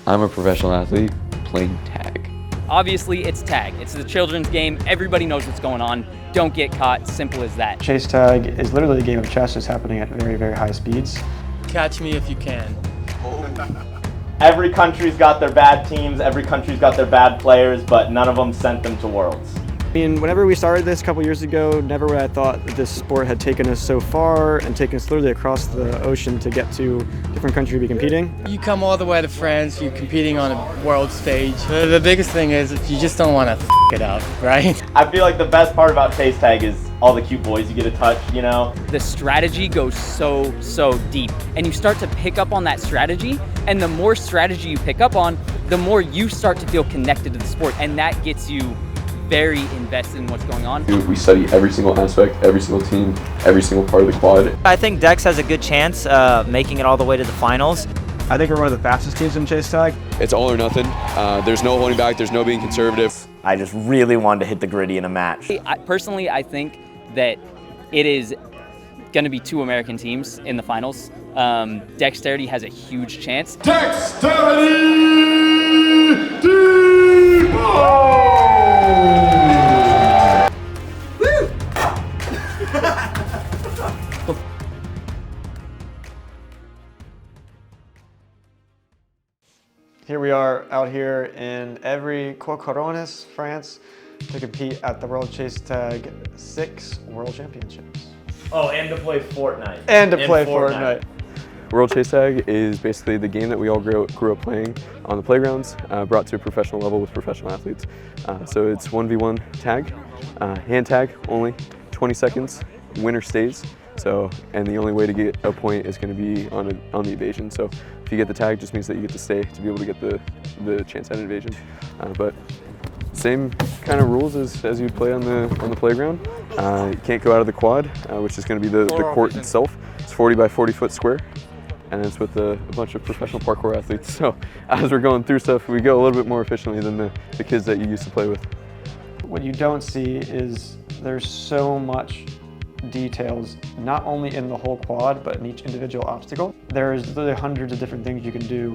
I'm a professional athlete playing tag. Obviously, it's tag. It's the children's game. Everybody knows what's going on. Don't get caught. Simple as that. Chase tag is literally a game of chess just happening at very, very high speeds. Catch me if you can. Every country's got their bad teams, every country's got their bad players, but none of them sent them to Worlds. I mean, whenever we started this a couple years ago, never would I thought that this sport had taken us so far and taken us literally across the ocean to get to different countries to be competing. You come all the way to France, you're competing on a world stage. The biggest thing is you just don't want to it up, right? I feel like the best part about Chase tag is all the cute boys you get to touch, you know? The strategy goes so deep, and you start to pick up on that strategy, and the more strategy you pick up on, the more you start to feel connected to the sport, and that gets you very invested in what's going on. We study every single aspect, every single team, every single part of the quad. I think Dex has a good chance making it all the way to the finals. I think we're one of the fastest teams in chase tag. It's all or nothing. There's no holding back, there's no being conservative. I just really wanted to hit the gritty in a match. Personally, I think that it is going to be 2 American teams in the finals. Dexterity has a huge chance. Here we are out here in Evry France to compete at the World Chase Tag 6 World Championships. Oh, and to play Fortnite. And to play Fortnite. World Chase Tag is basically the game that we all grew up playing on the playgrounds, brought to a professional level with professional athletes. So it's 1v1 tag, hand tag only, 20 seconds, winner stays. So, and the only way to get a point is going to be on the evasion. So if you get the tag, it just means that you get to stay to be able to get the chance at an evasion. But same kind of rules as you'd play on the playground. You can't go out of the quad, which is going to be the court itself. It's 40 by 40 foot square, and it's with a bunch of professional parkour athletes. So as we're going through stuff, we go a little bit more efficiently than the kids that you used to play with. What you don't see is there's so much details, not only in the whole quad, but in each individual obstacle. There's literally hundreds of different things you can do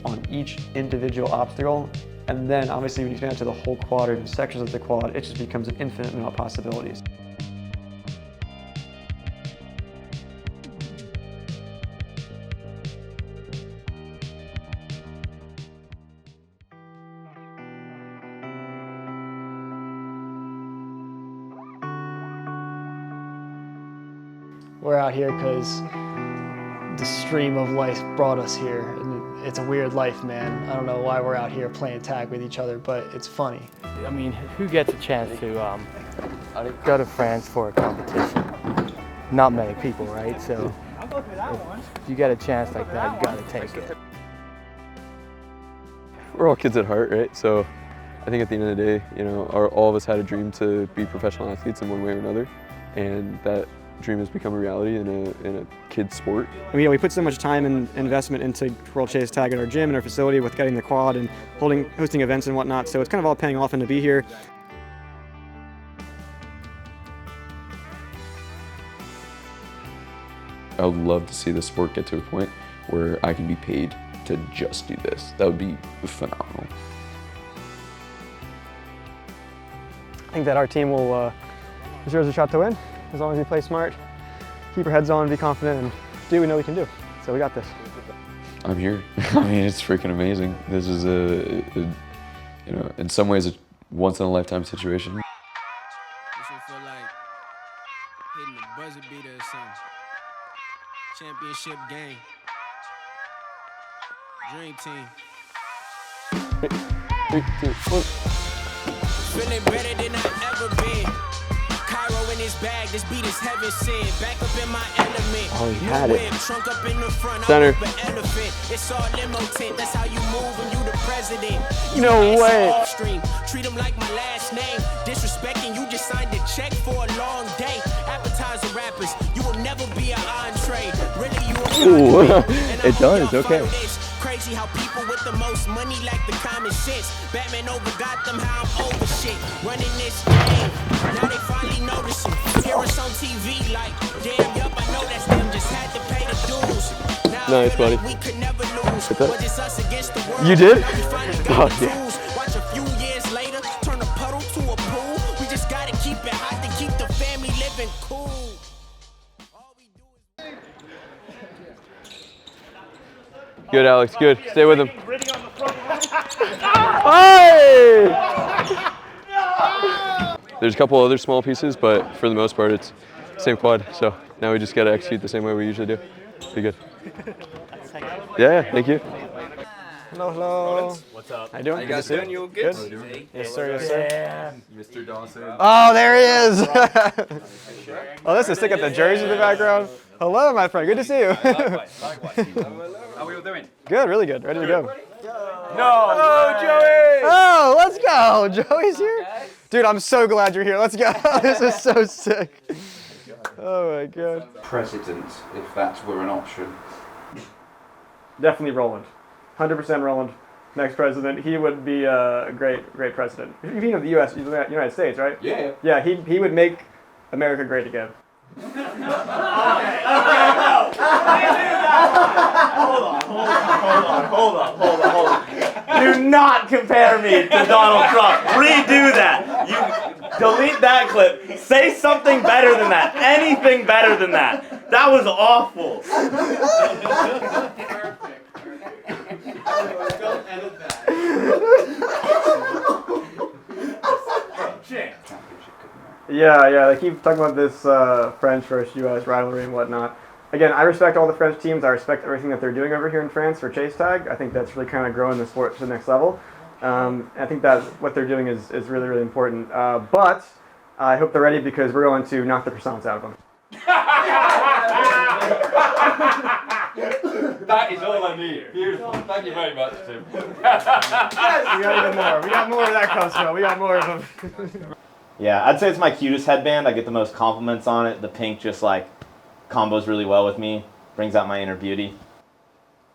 on each individual obstacle. And then obviously when you expand it to the whole quad or even sections of the quad, it just becomes an infinite amount of possibilities. We're out here because the stream of life brought us here, and it's a weird life, man. I don't know why we're out here playing tag with each other, but it's funny. I mean, who gets a chance to go to France for a competition? Not many people, right? So if you get a chance like that, you gotta take it. We're all kids at heart, right? So I think at the end of the day, you know, all of us had a dream to be professional athletes in one way or another, and that dream has become a reality in a kid's sport. I mean, we put so much time and investment into World Chase Tag at our gym and our facility with getting the quad and hosting events and whatnot, so it's kind of all paying off and to be here. I would love to see the sport get to a point where I can be paid to just do this. That would be phenomenal. I think that our team will deserve a shot to win, as long as we play smart, keep our heads on, and be confident, and do what we know we can do. So we got this. I'm here. I mean, it's freaking amazing. This is you know, in some ways, a once-in-a-lifetime situation. This one feel like hitting the buzzer beater or something. Championship game. Dream team. 3, 2, 1. Feeling better than I ever been. Cairo in his bag, this beat is heaven sent. Back up in my element. Oh, he had it. Trunk up in the front, Center. I'm an elephant. It's all limo tent, that's how you move when you the president. No way. Stream. Treat him like my last name. Disrespecting, you just signed a check for a long day. Appetizer rappers, you will never be an entree. Really, you Ooh, it does, okay. Crazy how people with the most money lack the common sense. Batman over Gotham, how I'm over shit. Running this game, now they finally noticing. Hear us on TV like, damn, yup, I know that's them. Just had to pay the dues. Now Nice, buddy. we could never lose. lose. But it's us against the world. You did? Now we finally Oh, got yeah. rules. Watch a few years later, turn a puddle to a pool. We just gotta keep it hot to keep the family living cool. Good, Alex. Good. Stay with him. Hey! There's a couple other small pieces, but for the most part, it's same quad. So now we just got to execute the same way we usually do. Be good. Yeah, thank you. Hello, hello. What's up? How you doing? How you guys doing? You good? Yes, sir. Yes, sir. Yeah. Mr. Dawson. Oh, there he is. Oh, this is sick at the jersey in the background. Hello, my friend. Good to see you. Likewise. How are we all doing? Good, really good. Ready to go. No. Oh, Joey. Oh, let's go. Joey's here. Dude, I'm so glad you're here. Let's go. This is so sick. Oh my god. President, if that were an option. Definitely Roland. 100% Roland. Next president. He would be a great president. You mean of the U.S., United States, right? Yeah. Yeah, he would make America great again. Hold on. Do not compare me to Donald Trump. Redo that. You delete that clip. Say something better than that. Anything better than that. That was awful. Don't edit that. Yeah, they keep talking about this French versus U.S. rivalry and whatnot. Again, I respect all the French teams. I respect everything that they're doing over here in France for chase tag. I think that's really kind of growing the sport to the next level. I think that what they're doing is really, really important. But I hope they're ready because we're going to knock the croissants out of them. That is all I need. Beautiful. Thank you very much, Tim. We got even more. We got more of that, Costco. We got more of them. Yeah, I'd say it's my cutest headband. I get the most compliments on it. The pink just like combos really well with me. Brings out my inner beauty.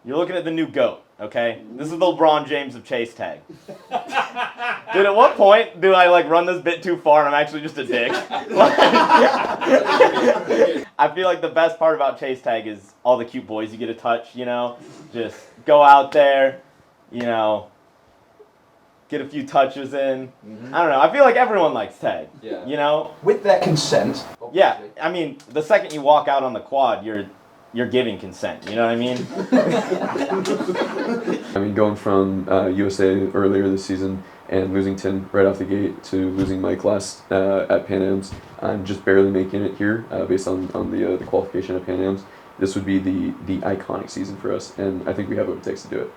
You're looking at the new GOAT, okay? This is the LeBron James of chase tag. Dude, at what point do I like run this bit too far and I'm actually just a dick? I feel like the best part about chase tag is all the cute boys you get to touch, you know? Just go out there, you know, get a few touches in. I don't know. I feel like everyone likes tag. Yeah. You know? With their consent. Yeah. I mean, the second you walk out on the quad, you're giving consent. You know what I mean? I mean, going from USA earlier this season and losing Tim right off the gate to losing Mike last at Pan Am's, I'm just barely making it here based on the qualification at Pan Am's. This would be the iconic season for us, and I think we have what it takes to do it.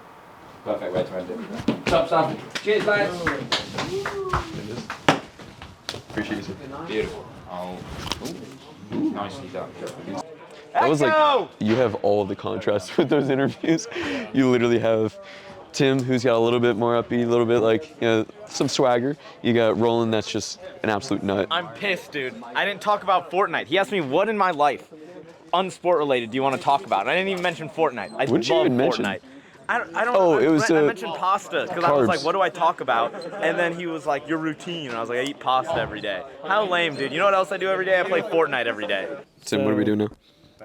Perfect way to end it. Top stuff. Cheers, lads. Appreciate you. Beautiful. Oh, ooh. Nicely done. That was like, you have all of the contrast with those interviews. You literally have Tim, who's got a little bit more upbeat, a little bit like, you know, some swagger. You got Roland, that's just an absolute nut. I'm pissed, dude. I didn't talk about Fortnite. He asked me what in my life, unsport related, do you want to talk about? And I didn't even mention Fortnite. I What'd you love even mention? Fortnite. I don't Oh, know. it was, I mentioned pasta because I was carbs. like, what do I talk about? And then he was like, your routine. And I was like, I eat pasta every day. How lame, dude. You know what else I do every day? I play Fortnite every day. Tim, what do we do now?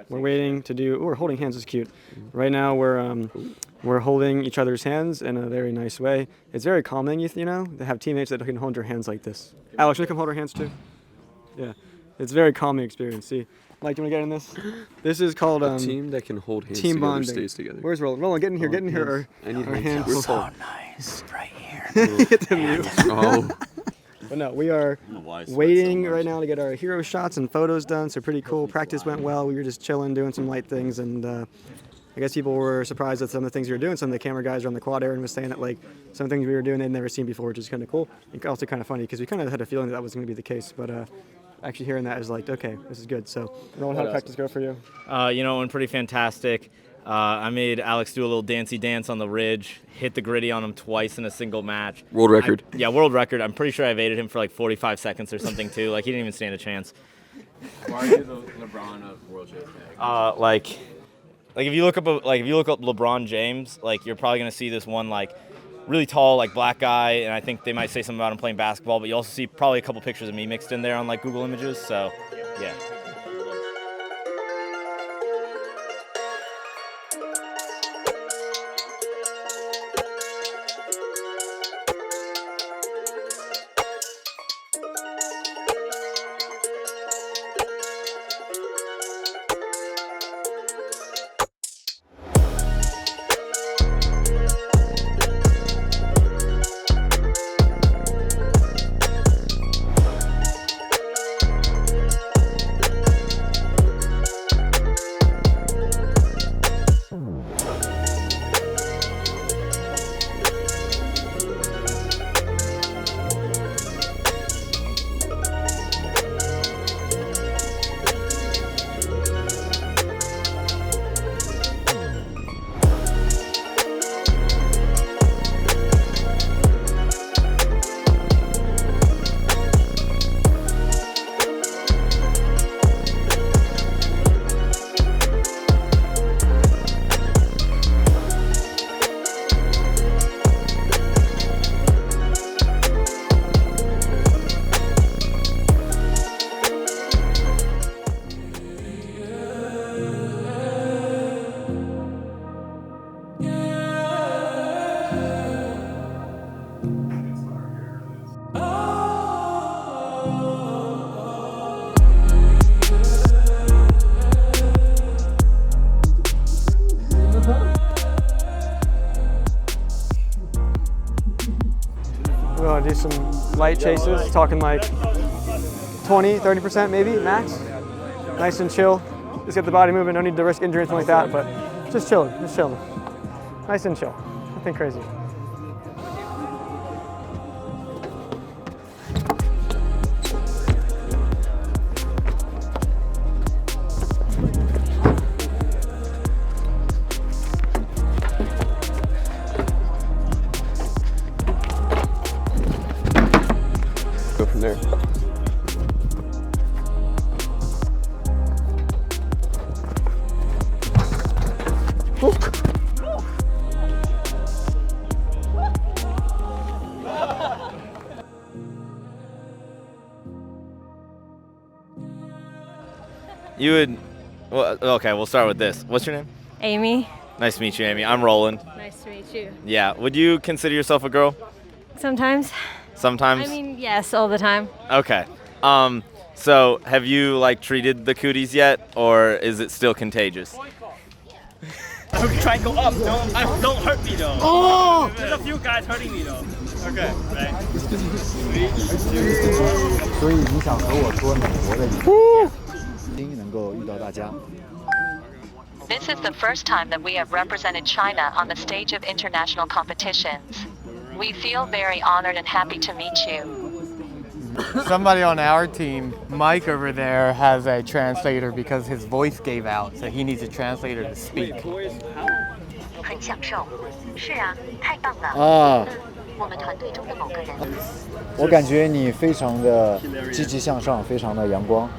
We're waiting to do. We're holding hands is cute. Right now we're holding each other's hands in a very nice way. It's very calming, you know, to have teammates that can hold your hands like this. Alex, you wanna come hold our hands too? Yeah, it's a very calming experience. See, Mike, do you wanna get in this? This is called A team that can hold hands team together bonding. stays together. Where's Roland? Roland, get in here. Get in here. I need our hands. hands. So nice, right here. Get the mute. Oh. But no, we are waiting right now to get our hero shots and photos done. So pretty cool. Practice went well. We were just chilling, doing some light things, and I guess people were surprised at some of the things we were doing. Some of the camera guys on the quad area was saying that like some things we were doing they'd never seen before, which is kind of cool. And also kind of funny because we kind of had a feeling that was going to be the case. But actually hearing that is like, okay, this is good. So, Roland, how did practice go for you? You know, it went pretty fantastic. I made Alex do a little dancey dance on the ridge, hit the gritty on him twice in a single match. World record. Yeah, world record. I'm pretty sure I evaded him for like 45 seconds or something too. Like he didn't even stand a chance. Why are you the LeBron of World Chase Tag? Like if you look up LeBron James, like you're probably gonna see this one like really tall like black guy, and I think they might say something about him playing basketball. But you also see probably a couple pictures of me mixed in there on like Google Images. So yeah. do some light chases, talking like 20, 30% maybe, max. Nice and chill. Just get the body moving, no need to risk injury or anything like that, but just chilling, just chilling. Nice and chill, nothing crazy. Go from there. You would, well, okay, we'll start with this. What's your name? Amy. Nice to meet you, Amy. I'm Roland. Nice to meet you. Yeah, would you consider yourself a girl? Sometimes. Sometimes? I mean, yes, all the time. Okay. So have you like treated the cooties yet, or is it still contagious? Okay, try and go up. Don't hurt me though. Oh! There's a few guys hurting me though. Okay, right. 所以你想和我说美国的语言，能够遇到大家。 This is the first time that we have represented China on the stage of international competitions. We feel very honored and happy to meet you. Somebody on our team, Mike over there, has a translator because his voice gave out, so he needs a translator to speak. 很享受，是啊，太棒了。啊，我们团队中的某个人。我感觉你非常的积极向上，非常的阳光。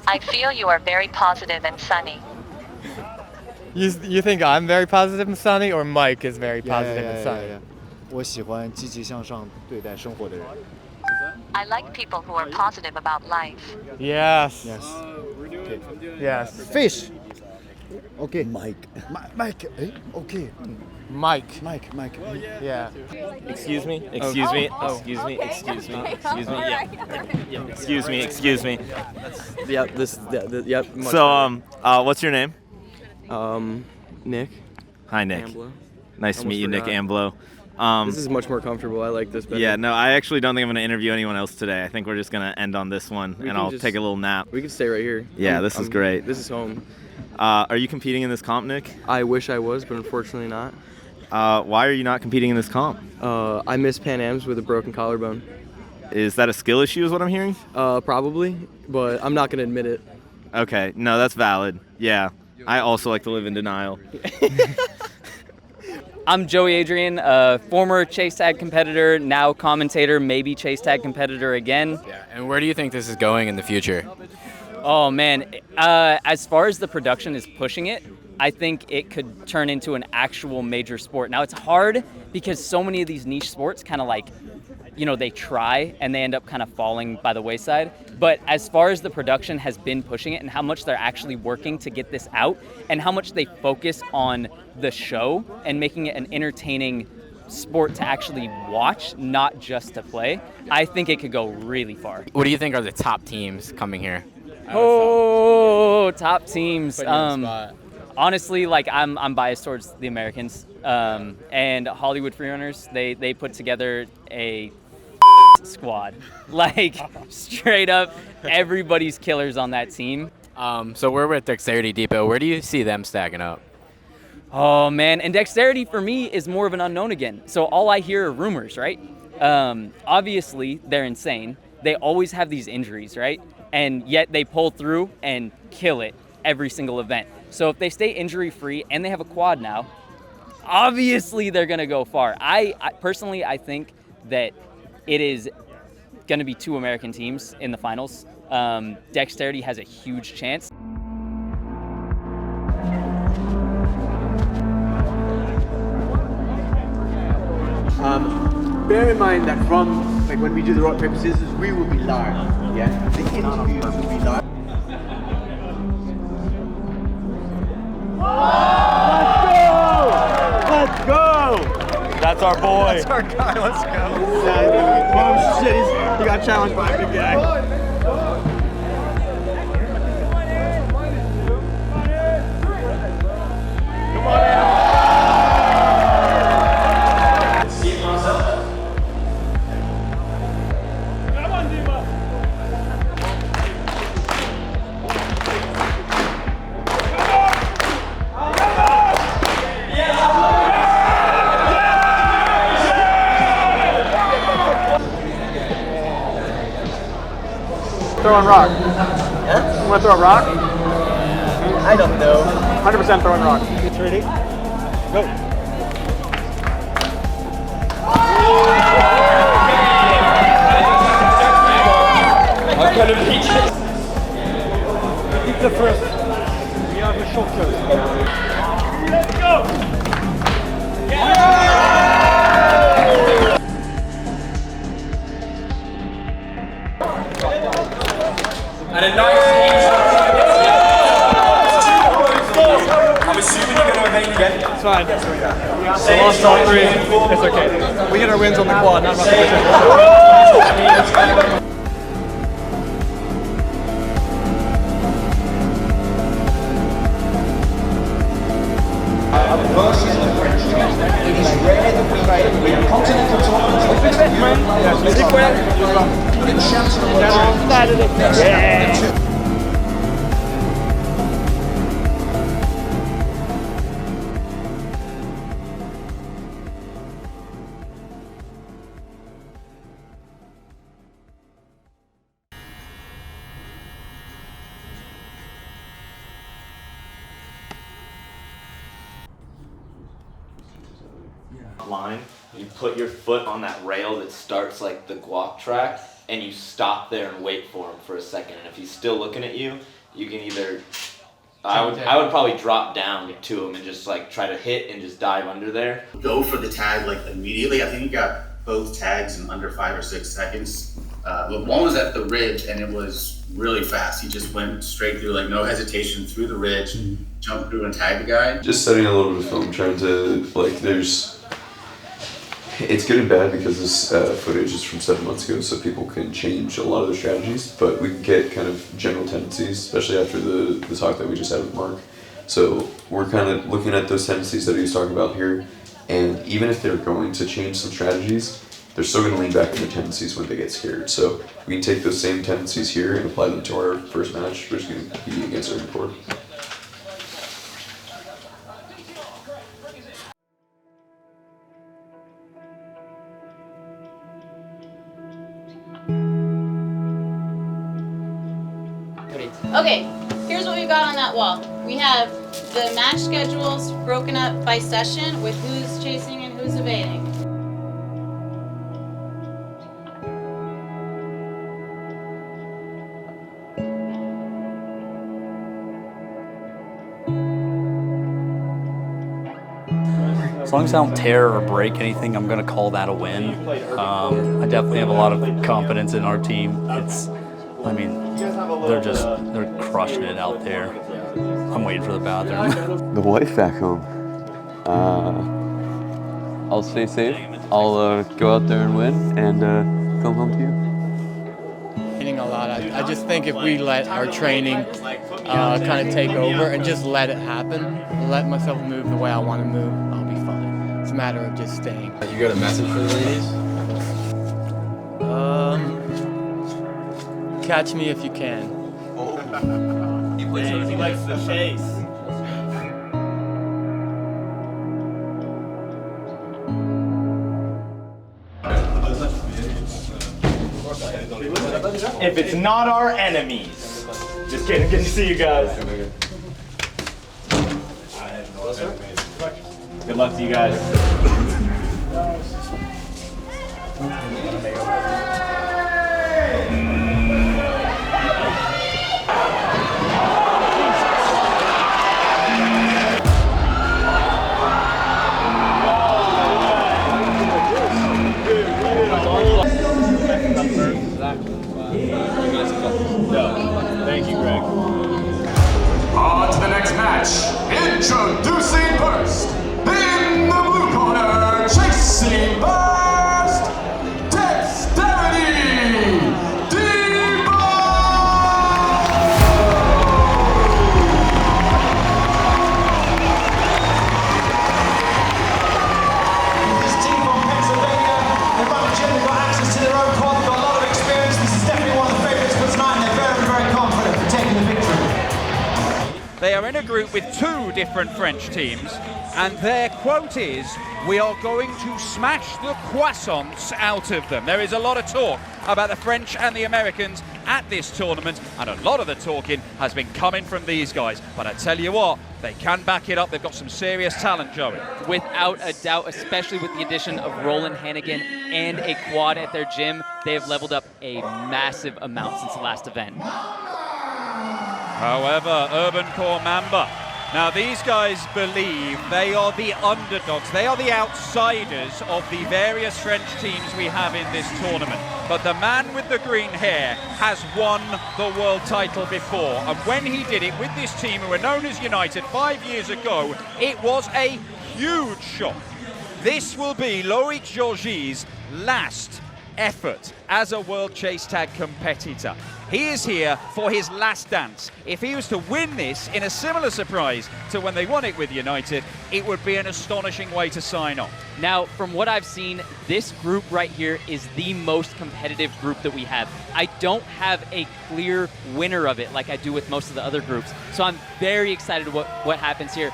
I feel you are very positive and sunny. You think I'm very positive and sunny, or Mike is very positive and sunny? 我喜欢积极向上对待生活的人。 I like people who are positive about life. Yes. Yes. Okay. Yes. Fish. Okay. Mike. Mike. Okay. Mike. Yeah. Excuse me. Excuse me. Excuse me. Excuse me. Excuse me. Yeah. Excuse me. Excuse me. Yep. Yep. So what's your name? Nick. Hi, Nick. Amblo. Nice to meet you, Nick Amblo. This is much more comfortable. I like this better. Yeah, no, I actually don't think I'm going to interview anyone else today. I think we're just going to end on this one, and I'll take a little nap. We can stay right here. Yeah, this is great. This is home. Are you competing in this comp, Nick? I wish I was, but unfortunately not. Why are you not competing in this comp? I missed Pan Ams with a broken collarbone. Is that a skill issue is what I'm hearing? Probably, but I'm not going to admit it. Okay, no, that's valid. Yeah, I also like to live in denial. I'm Joey Adrian, former chase tag competitor, now commentator, maybe chase tag competitor again. Yeah, and where do you think this is going in the future? Oh man, as far as the production is pushing it, I think it could turn into an actual major sport. Now it's hard because so many of these niche sports kind of like, you know, they try and they end up kind of falling by the wayside. But as far as the production has been pushing it and how much they're actually working to get this out and how much they focus on the show and making it an entertaining sport to actually watch, not just to play, I think it could go really far. What do you think are the top teams coming here? Oh, top teams. Honestly, like I'm biased towards the Americans. And Hollywood Freerunners, they put together a squad. Like straight up, everybody's killers on that team. So we're with Dexterity Depot. Where do you see them stacking up? Oh man, and Dexterity for me is more of an unknown again. So all I hear are rumors, right? Obviously, they're insane. They always have these injuries, right? And yet they pull through and kill it every single event. So if they stay injury-free and they have a quad now, obviously they're gonna go far. I personally, I think that it is gonna be 2 American teams in the finals. Dexterity has a huge chance. Bear in mind that from like when we do the rock paper scissors, we will be live. Yeah, the interviews will be live. Let's go! That's our boy. That's our guy, let's go. Oh shit, he got challenged by a big guy. Come on in. Throwing rock. Yeah? You want to throw a rock? I don't know. 100% throwing rock. It's ready? Go. I'm gonna beat you. Keep the first. We have a short cut. Let's go! And a nice I'm assuming you're going to evade again. It's fine. So lost all three. It's okay. We get our wins on the quad, not Versus the French team. It is rare that we win continental tournaments. In Chancellor line, you put your foot on that rail that starts like the guac track, and you stop there and wait for him for a second. And if he's still looking at you, you can either, I would probably drop down to him and just like try to hit and just dive under there. Go for the tag like immediately. I think he got both tags in under 5 or 6 seconds. One was at the ridge and it was really fast. He just went straight through, like no hesitation, through the ridge, jumped through and tagged the guy. Just studying a little bit of film, trying to, like, it's good and bad because this footage is from 7 months ago, so people can change a lot of their strategies, but we can get kind of general tendencies, especially after the talk that we just had with Mark. So we're kind of looking at those tendencies that he was talking about here, and even if they're going to change some strategies, they're still going to lean back on their tendencies when they get scared. So we can take those same tendencies here and apply them to our first match, which is going to be against Evry France. Okay, here's what we've got on that wall. We have the match schedules broken up by session with who's chasing and who's evading. As long as I don't tear or break anything, I'm going to call that a win. I definitely have a lot of confidence in our team. They're crushing it out there. I'm waiting for the bathroom. The wife back home. I'll stay safe. I'll go out there and win and come home to you. Training a lot. I just think if we let our training kind of take over and just let it happen, let myself move the way I want to move, I'll be fine. It's a matter of just staying. You got a message for the ladies? Catch me if you can. He likes the chase. If it's not our enemies. Just kidding, good to see you guys. Good luck to you guys. Thank you, Greg. On to the next match. Introducing first, in the blue corner, chasing first, Dexterity! This team from Pennsylvania, they've generally got access to their own quad, they've got a lot of experience. This is definitely one of the favourites for tonight, and they're very, very confident for taking the victory. They are in a group with 2 different French teams, and their quote is, "We are going to smash the croissants out of them." There is a lot of talk about the French and the Americans at this tournament, and a lot of the talking has been coming from these guys. But I tell you what, they can back it up. They've got some serious talent, Joey. Without a doubt, especially with the addition of Roland Hannigan and a quad at their gym, they have leveled up a massive amount since the last event. However, Urban Core Mamba, now these guys believe they are the underdogs, they are the outsiders of the various French teams we have in this tournament. But the man with the green hair has won the world title before, and when he did it with this team who were known as United 5 years ago, it was a huge shock. This will be Loic Georgie's last effort as a World Chase Tag competitor. He is here for his last dance. If he was to win this in a similar surprise to when they won it with United, it would be an astonishing way to sign off. Now, from what I've seen, this group right here is the most competitive group that we have. I don't have a clear winner of it like I do with most of the other groups, so I'm very excited what happens here.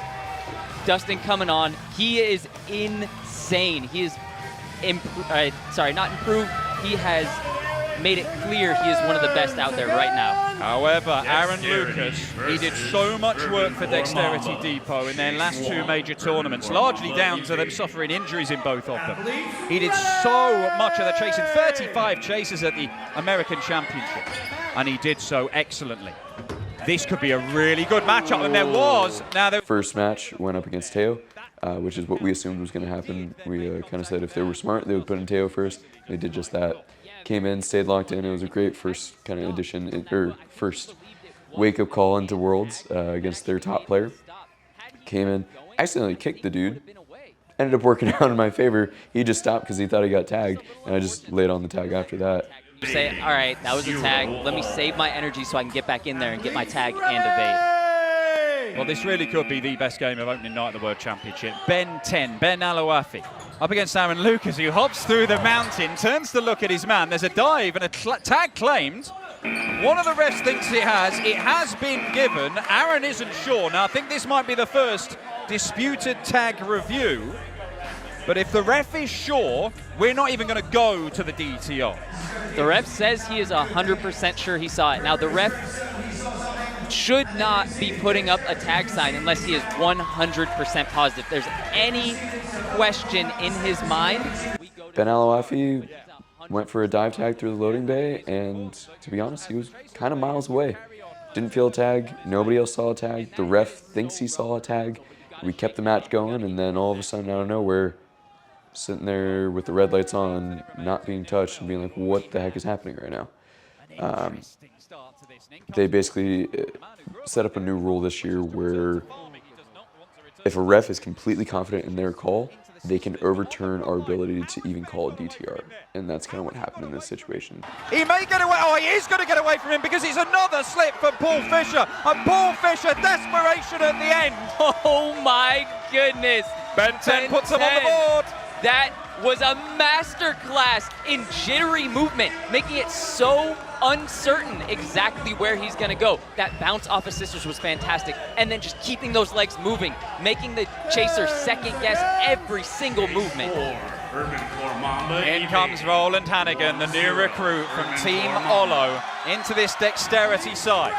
Dustin coming on, he is insane. He is, not improved, he has made it clear he is one of the best out there right now. However, Aaron Lucas, he did so much work for Dexterity Depot in their last two major tournaments, largely down to them suffering injuries in both of them. He did so much of the chasing, 35 chases at the American Championship, and he did so excellently. This could be a really good matchup, and there was. First match went up against Teo, which is what we assumed was going to happen. We kind of said if they were smart, they would put in Teo first. They did just that. Came in, stayed locked in. It was a great first kind of addition, or first wake-up call into Worlds against their top player. Came in, accidentally kicked the dude. Ended up working out in my favor. He just stopped because he thought he got tagged, and I just laid on the tag after that. Say, all right, that was a tag. Let me save my energy so I can get back in there and get my tag and evade. Well, this really could be the best game of opening night of the World Championship. Ben 10, Ben Aloafi, up against Aaron Lucas, who hops through the mountain, turns to look at his man. There's a dive and a tag claimed. One of the refs thinks it has been given. Aaron isn't sure. Now, I think this might be the first disputed tag review. But if the ref is sure, we're not even going to go to the DTO. The ref says he is 100% sure he saw it. Now, the ref should not be putting up a tag sign unless he is 100% positive. If there's any question in his mind. Ben Aloafi went for a dive tag through the loading bay, and to be honest, he was kind of miles away. Didn't feel a tag. Nobody else saw a tag. The ref thinks he saw a tag. We kept the match going, and then all of a sudden, out of nowhere, sitting there with the red lights on, not being touched, and being like, what the heck is happening right now? They basically set up a new rule this year where if a ref is completely confident in their call, they can overturn our ability to even call a DTR. And that's kind of what happened in this situation. He may get away. Oh, he is going to get away from him because it's another slip for Paul Fisher. And Paul Fisher, desperation at the end. Oh my goodness. Ben 10 puts him on the board. That was a masterclass in jittery movement, making it so uncertain exactly where he's going to go. That bounce off of Sisters was fantastic. And then just keeping those legs moving, making the chaser second guess every single movement. In comes Roland Hannigan, the new recruit from Team Olo, into this Dexterity side.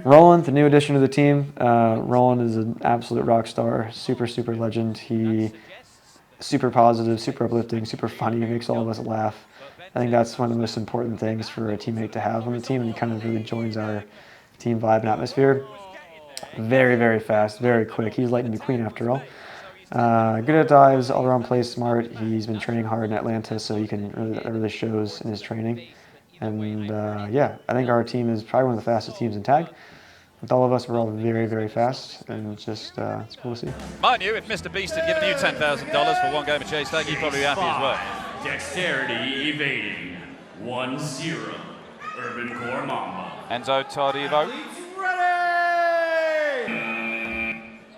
Roland, the new addition to the team. Roland is an absolute rock star, super legend. He super positive, super uplifting, super funny. He makes all of us laugh. I think that's one of the most important things for a teammate to have on the team, and he kind of really joins our team vibe and atmosphere. Very fast, very quick. He's Lightning McQueen after all. Good at dives, all around play smart. He's been training hard in Atlanta, so that really shows in his training. And yeah, I think our team is probably one of the fastest teams in tag. With all of us, we're all very fast, and it's just it's cool to see. Mind you, if Mr. Beast had given you $10,000 for one game of chase tag, you'd probably be happy as well. Dexterity evading 1-0. Urban Core Mamba. Enzo Tardivo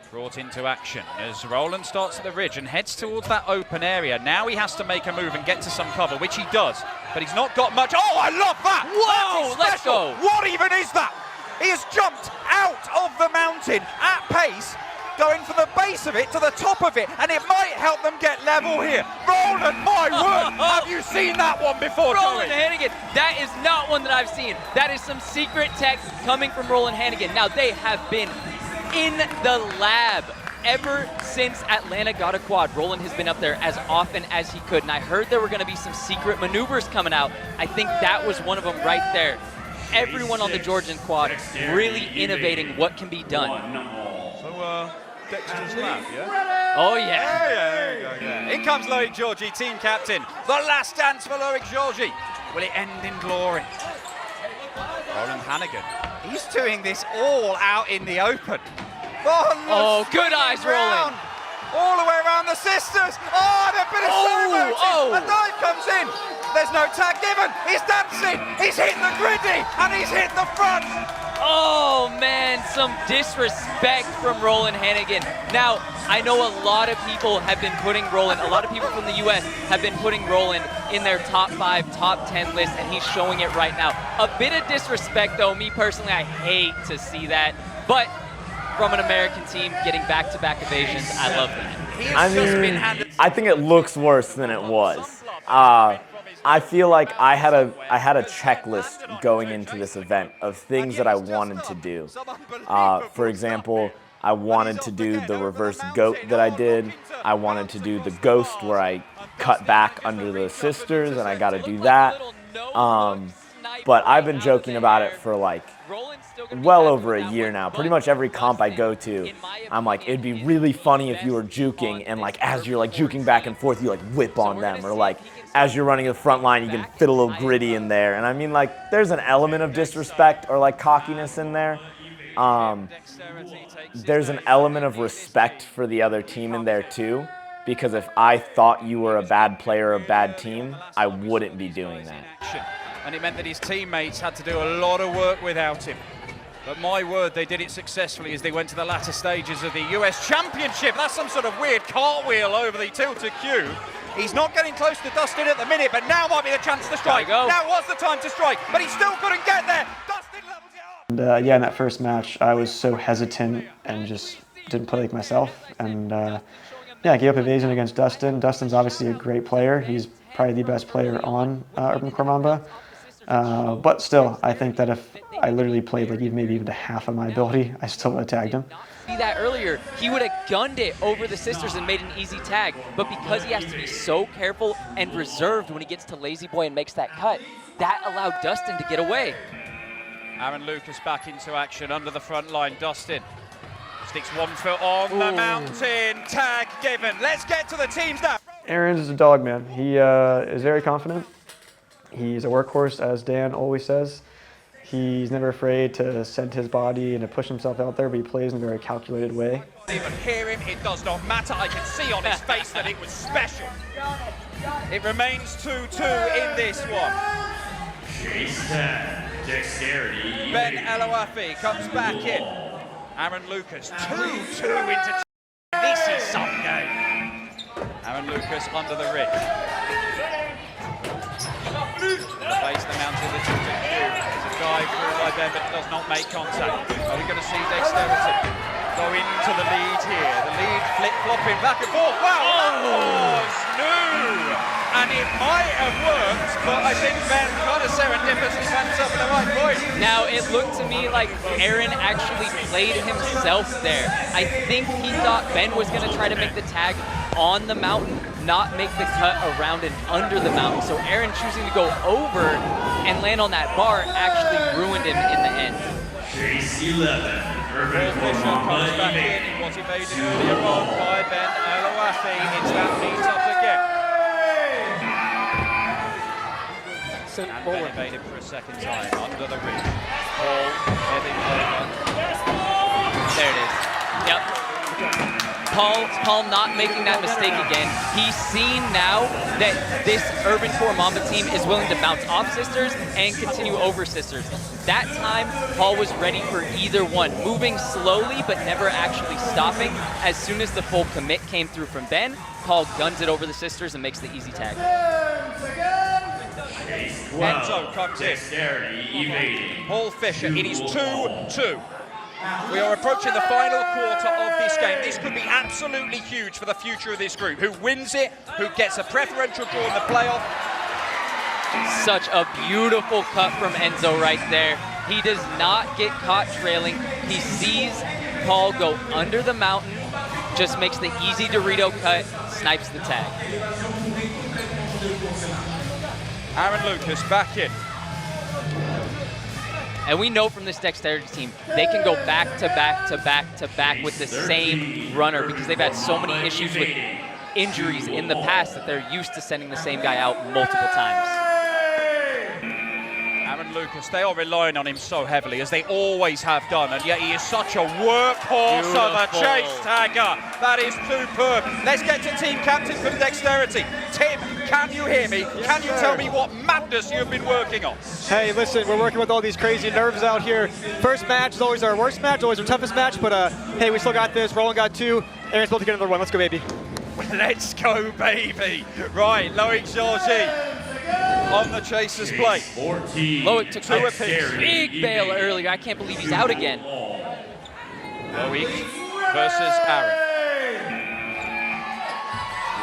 brought into action as Roland starts at the ridge and heads towards that open area. Now he has to make a move and get to some cover, which he does, but he's not got much. Oh, I love that! Whoa, let's go! What even is that? He has jumped out of the mountain at pace, going for the base base of it to the top of it, and it might help them get level here. Roland, my word, have you seen that one before, Roland Joey? Hannigan, that is not one that I've seen. That is some secret tech coming from Roland Hannigan. Now, they have been in the lab ever since Atlanta got a quad. Roland has been up there as often as he could, and I heard there were going to be some secret maneuvers coming out. I think that was one of them right there. Everyone on the Georgian quad really innovating what can be done. So, Dexter's lab, yeah? Oh, yeah. Yeah. In comes Loic Georgi, team captain. The last dance for Loic Georgi. Will it end in glory? Roland Hannigan, he's doing this all out in the open. Oh, good eyes, Roland. All the way around the sisters. Oh, and a bit of ceremony. A dive comes in. There's no tag given. He's dancing. He's hitting the griddy, and he's hit the front. Oh, man, some disrespect from Roland Hannigan. Now, I know a lot of people have been putting Roland, a lot of people from the U.S. have been putting Roland in their top 5, top 10 list, and he's showing it right now. A bit of disrespect, though. Me personally, I hate to see that. But from an American team getting back-to-back evasions, I love that. I mean, I think it looks worse than it was. I feel like I had a checklist going into this event of things that I wanted to do. For example, I wanted to do the reverse goat that I did. I wanted to do the ghost where I cut back under the sisters, and I got to do that. But I've been joking about it for like well over a year now. Pretty much every comp I go to, I'm like, it'd be really funny if you were juking, and like as you're like juking back and forth, you like whip on them, or like as you're running the front line, you can fit a little gritty in there. And I mean, like, there's an element of disrespect or like cockiness in there. There's an element of respect for the other team in there too, because if I thought you were a bad player or a bad team, I wouldn't be doing that. And it meant that his teammates had to do a lot of work without him. But my word, they did it successfully as they went to the latter stages of the US Championship. That's some sort of weird cartwheel over the tilted cube. He's not getting close to Dustin at the minute, but now might be the chance to strike. Now was the time to strike, but he still couldn't get there. Dustin levels it up. And yeah, in that first match, I was so hesitant and just didn't play like myself. And yeah, I gave up evasion against Dustin. Dustin's obviously a great player. He's probably the best player on Urban Core Mamba. But still, I think that if I literally played like maybe even to half of my ability, I still would have tagged him. See that earlier, he would have gunned it over the sisters and made an easy tag. But because he has to be so careful and reserved when he gets to Lazy Boy and makes that cut, that allowed Dustin to get away. Aaron Lucas back into action under the front line. Dustin sticks one foot on the mountain. Tag given. Let's get to the teams now. Aaron's a dog, man. He is very confident. He's a workhorse, as Dan always says. He's never afraid to send his body and to push himself out there, but he plays in a very calculated way. Even hear him, it does not matter. I can see on his face that it was special. It remains 2-2 in this one. Chase tag, Dexterity. Ben Eloafi comes back in. Aaron Lucas, 2-2 into this is some game. Aaron Lucas under the ridge. Place the mountain, the tilted cube. There's a dive through by Ben, but does not make contact. Are we going to see Dexterity go into the lead here? The lead flip-flopping back and forth. Wow, that was new! And it might have worked, but I think Ben kind of serendipitously went up at the right point. Now, it looked to me like Aaron actually played himself there. I think he thought Ben was going to try to make the tag on the mountain, not make the cut around and under the mountain. So Aaron choosing to go over and land on that bar actually ruined him in the end. Chase 11, Urban Core comes back in. He was evaded earlier on by Ben Eloafi. It's that meet-up again. And Ben evaded for a second time under the ridge. Paul heading over. There it is. Yep. Paul not making that mistake again. He's seen now that this Urban Core Mamba team is willing to bounce off sisters and continue over sisters. That time, Paul was ready for either one, moving slowly but never actually stopping. As soon as the full commit came through from Ben, Paul guns it over the sisters and makes the easy tag. Enzo comes in. Paul Fisher, it is 2-2. We are approaching the final quarter of this game. This could be absolutely huge for the future of this group. Who wins it, who gets a preferential draw in the playoff. Such a beautiful cut from Enzo right there. He does not get caught trailing. He sees Paul go under the mountain, just makes the easy Dorito cut, snipes the tag. Aaron Lucas back in. And we know from this Dexterity team, they can go back to back to back to back with the same runner because they've had so many issues with injuries in the past that they're used to sending the same guy out multiple times. Aaron Lucas, they are relying on him so heavily, as they always have done, and yet he is such a workhorse of a chase tagger. That is superb. Let's get to team captain for the Dexterity. Tim, can you hear me? Can you tell me what madness you've been working on? Hey, listen, we're working with all these crazy nerves out here. First match is always our worst match, always our toughest match, but hey, we still got this. Roland got 2, Aaron's supposed to get another 1. Let's go, baby. Let's go, baby. Right, Loic Georgie on the chaser's plate. Loic took a big bail earlier. I can't believe he's out again. Loic versus Aaron.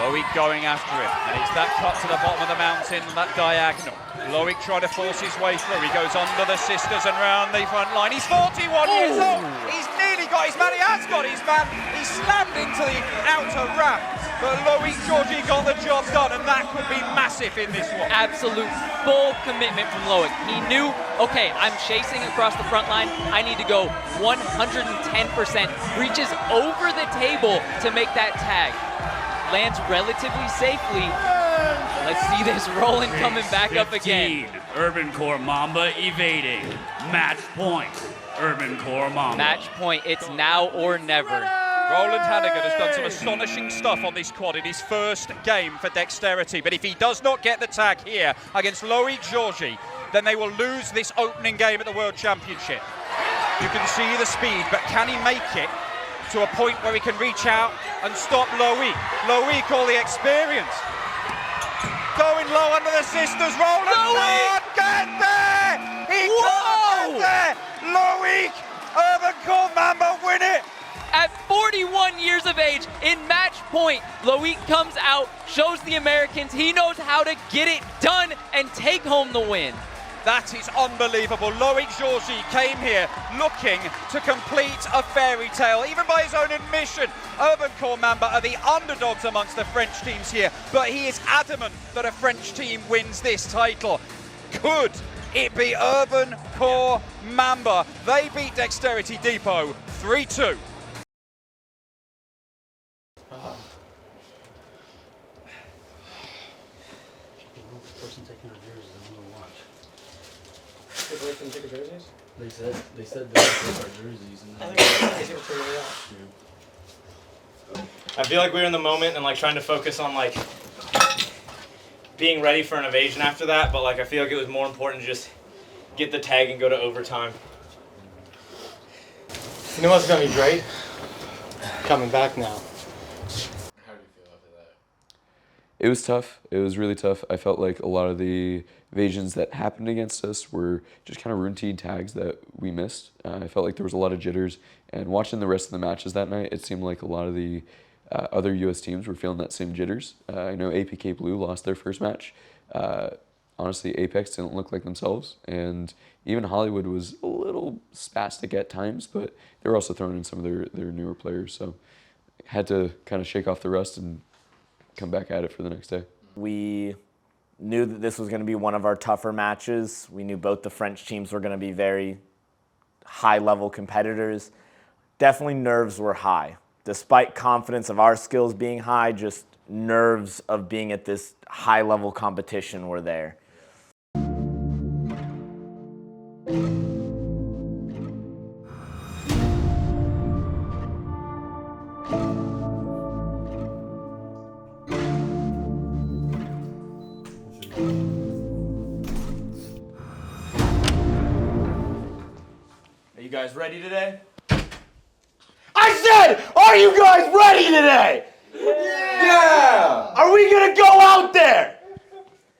Loic going after him, and it's that cut to the bottom of the mountain, that diagonal. Loic trying to force his way through. He goes under the sisters and round the front line. He's 41 years old. He's nearly got his man. He has got his man. He slammed into the outer ramp, but Loic Georgie got the job done, and that could be massive in this one. Absolute full commitment from Loic. He knew, okay, I'm chasing across the front line. I need to go 110%. Reaches over the table to make that tag. Lands relatively safely. Let's see this Roland coming back up again. Urban Core Mamba evading. Match point. Urban Core Mamba. Match point. It's now or never. Roland Hannigan has done some astonishing stuff on this quad in his first game for Dexterity, but if he does not get the tag here against Loic Georgie, then they will lose this opening game at the World Championship. You can see the speed, but can he make it to a point where he can reach out and stop Loic? Loic, all the experience. Going low under the sisters. Roland can't get there! He can't get there! Loic, Urban Core Mamba win it! At 41 years of age, in match point, Loic comes out, shows the Americans he knows how to get it done and take home the win. That is unbelievable. Loic Georgie came here looking to complete a fairy tale, even by his own admission. Urban Core Mamba are the underdogs amongst the French teams here, but he is adamant that a French team wins this title. Could it be Urban Core Mamba? They beat Dexterity Depot 3-2. They said they take our jerseys and I feel like we were in the moment and like trying to focus on like being ready for an evasion after that, but like I feel like it was more important to just get the tag and go to overtime. You know what's gonna be great? Coming back now. It was tough. It was really tough. I felt like a lot of the evasions that happened against us were just kind of routine tags that we missed. I felt like there was a lot of jitters, and watching the rest of the matches that night, it seemed like a lot of the other U.S. teams were feeling that same jitters. I know APK Blue lost their first match. Honestly, Apex didn't look like themselves, and even Hollywood was a little spastic at times, but they were also throwing in some of their newer players, so had to kind of shake off the rust and come back at it for the next day. We knew that this was going to be one of our tougher matches. We knew both the French teams were going to be very high-level competitors. Definitely nerves were high. Despite confidence of our skills being high, just nerves of being at this high-level competition were there. You guys ready today? I said, are you guys ready today? Yeah! Are we gonna go out there?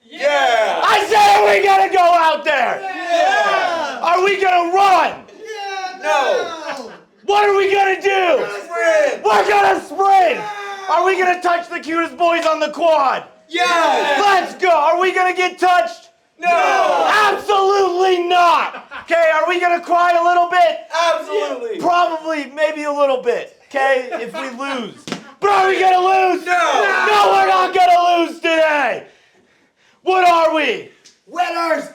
Yeah! I said, are we gonna go out there? Yeah! Are we gonna run? Yeah! No! What are we gonna do? We're gonna sprint! Are we gonna touch the cutest boys on the quad? Yes! Let's go! Are we gonna get touched? No! Absolutely not! Okay, are we gonna cry a little bit? Absolutely! Probably, maybe a little bit, okay, if we lose. But are we gonna lose? No! No, we're not gonna lose today! What are we? Winners!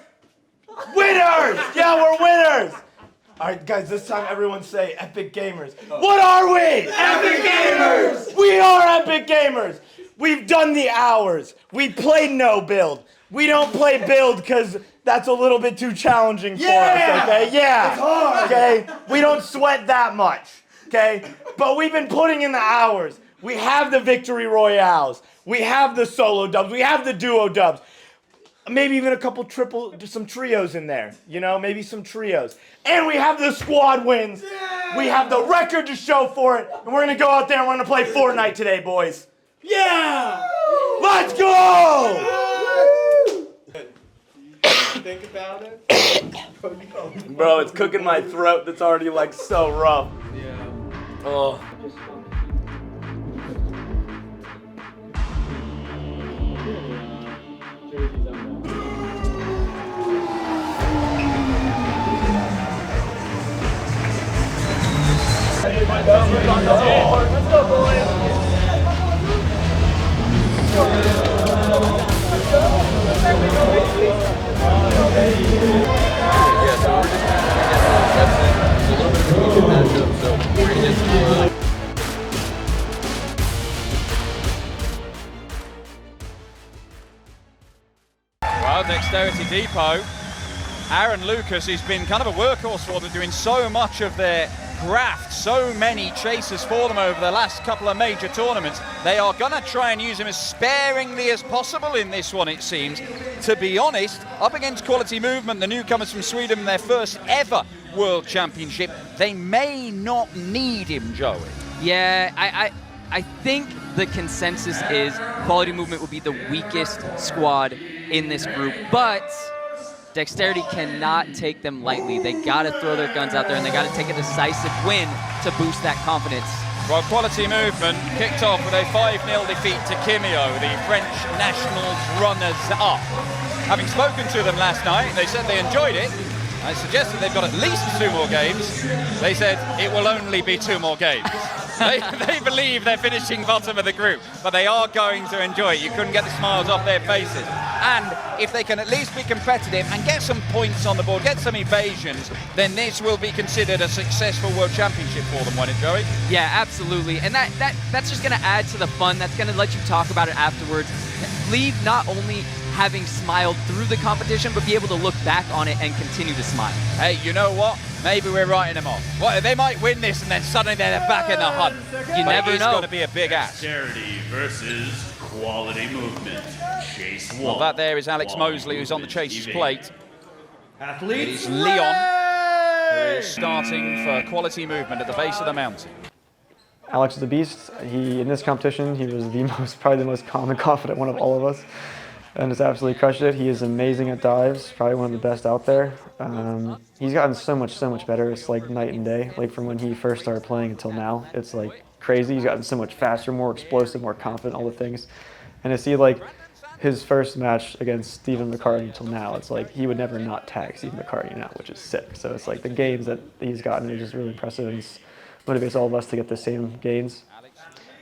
Winners! Yeah, we're winners! All right, guys, this time everyone say Epic Gamers. What are we? Epic Gamers! We are Epic Gamers! We've done the hours. We played no build. We don't play build because that's a little bit too challenging for us, okay? Yeah. It's hard. Okay? We don't sweat that much, okay? But we've been putting in the hours. We have the victory royales. We have the solo dubs. We have the duo dubs. Maybe even a couple some trios in there, you know, maybe some trios. And we have the squad wins. Yeah. We have the record to show for it. And we're going to go out there and we're going to play Fortnite today, boys. Yeah! Let's go! Think about it. Bro, it's cooking my throat. That's already like so rough. Yeah. Oh. Let's go, boys. Well, Dexterity Depot, Aaron Lucas has been kind of a workhorse for them, doing so much of their graft, so many chases for them over the last couple of major tournaments. They are going to try and use him as sparingly as possible in this one, it seems. To be honest, up against Quality Movement, the newcomers from Sweden, their first ever World Championship, they may not need him, Joey. Yeah, I think the consensus is Quality Movement will be the weakest squad in this group, but Dexterity cannot take them lightly. They got to throw their guns out there, and they got to take a decisive win to boost that confidence. Well, Quality Movement kicked off with a 5-0 defeat to Kimio, the French nationals runners-up. Having spoken to them last night, they said they enjoyed it. I suggested they've got at least 2 more games. They said it will only be 2 more games. They believe they're finishing bottom of the group, but they are going to enjoy it. You couldn't get the smiles off their faces. And if they can at least be competitive and get some points on the board, get some evasions, then this will be considered a successful World Championship for them, won't it, Joey? Yeah, absolutely. And that's just going to add to the fun. That's going to let you talk about it afterwards. Leave not only having smiled through the competition, but be able to look back on it and continue to smile. Hey, you know what? Maybe we're writing them off. What, they might win this and then suddenly they're back in the hunt. You never know. It's going to be a big ass. Dexterity versus Quality Movement. Chase 1. Well, that there is Alex Mosley, who's on the Chase's plate. Athletes, it is Leon, who is starting for Quality Movement at the base of the mountain. Alex is a beast. In this competition, he was probably the most calm and confident one of all of us, and has absolutely crushed it. He is amazing at dives, probably one of the best out there. He's gotten so much better. It's like night and day, like from when he first started playing until now. It's like crazy. He's gotten so much faster, more explosive, more confident, all the things. And to see like his first match against Stephen McCartney until now, it's like he would never not tag Stephen McCartney now, which is sick. So it's like the gains that he's gotten are just really impressive, and it motivates all of us to get the same gains.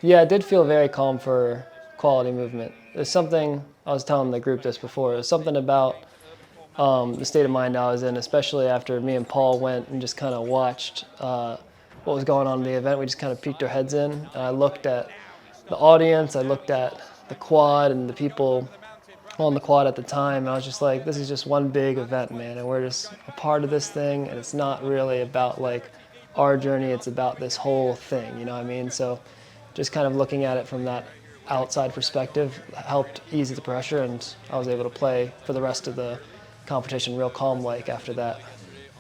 Yeah, it did feel very calm for Quality Movement. There's something, I was telling the group this before, there's something about the state of mind I was in, especially after me and Paul went and just kind of watched what was going on in the event. We just kind of peeked our heads in, and I looked at the audience, I looked at the quad and the people on the quad at the time, and I was just like, this is just one big event, man, and we're just a part of this thing, and it's not really about like our journey, it's about this whole thing, you know what I mean? So just kind of looking at it from that outside perspective helped ease the pressure, and I was able to play for the rest of the competition real calm like after that.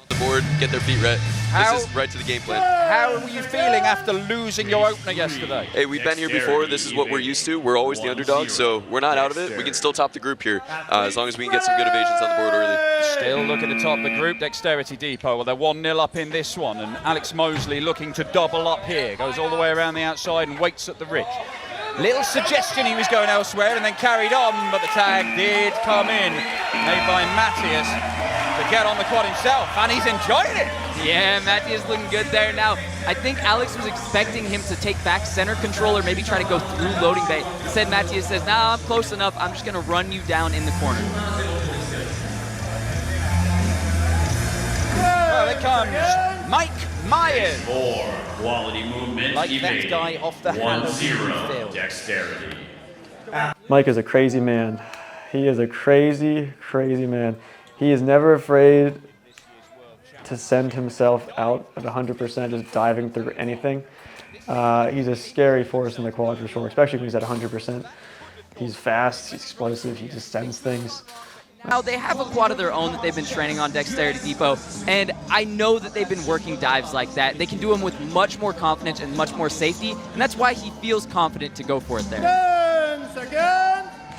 the board, get their feet wet. This is right to the game plan. How were you feeling after losing your opener yesterday? Hey, we've been here before. This is what we're used to. We're always the underdog, so we're not out of it. We can still top the group here, as long as we can get some good evasions on the board early. Still looking to top the group, Dexterity Depot. Well, they're 1-0 up in this one, and Alex Mosley looking to double up here. Goes all the way around the outside and waits at the ridge. Little suggestion he was going elsewhere and then carried on, but the tag did come in, made by Matthias to get on the quad himself, and he's enjoying it. Yeah, Matthias looking good there. Now, I think Alex was expecting him to take back center control or maybe try to go through loading bay. Instead, Matthias says, nah, I'm close enough. I'm just going to run you down in the corner. Well, here comes Mike Myers. 4, quality movement. Like evading. that guy off the hand of 1-0, Dexterity. Mike is a crazy man. He is a crazy, crazy man. He is never afraid to send himself out at 100%, just diving through anything. He's a scary force in the quad for sure, especially when he's at 100%. He's fast, he's explosive, he just sends things. Now, they have a quad of their own that they've been training on Dexterity Depot, and I know that they've been working dives like that. They can do them with much more confidence and much more safety, and that's why he feels confident to go for it there.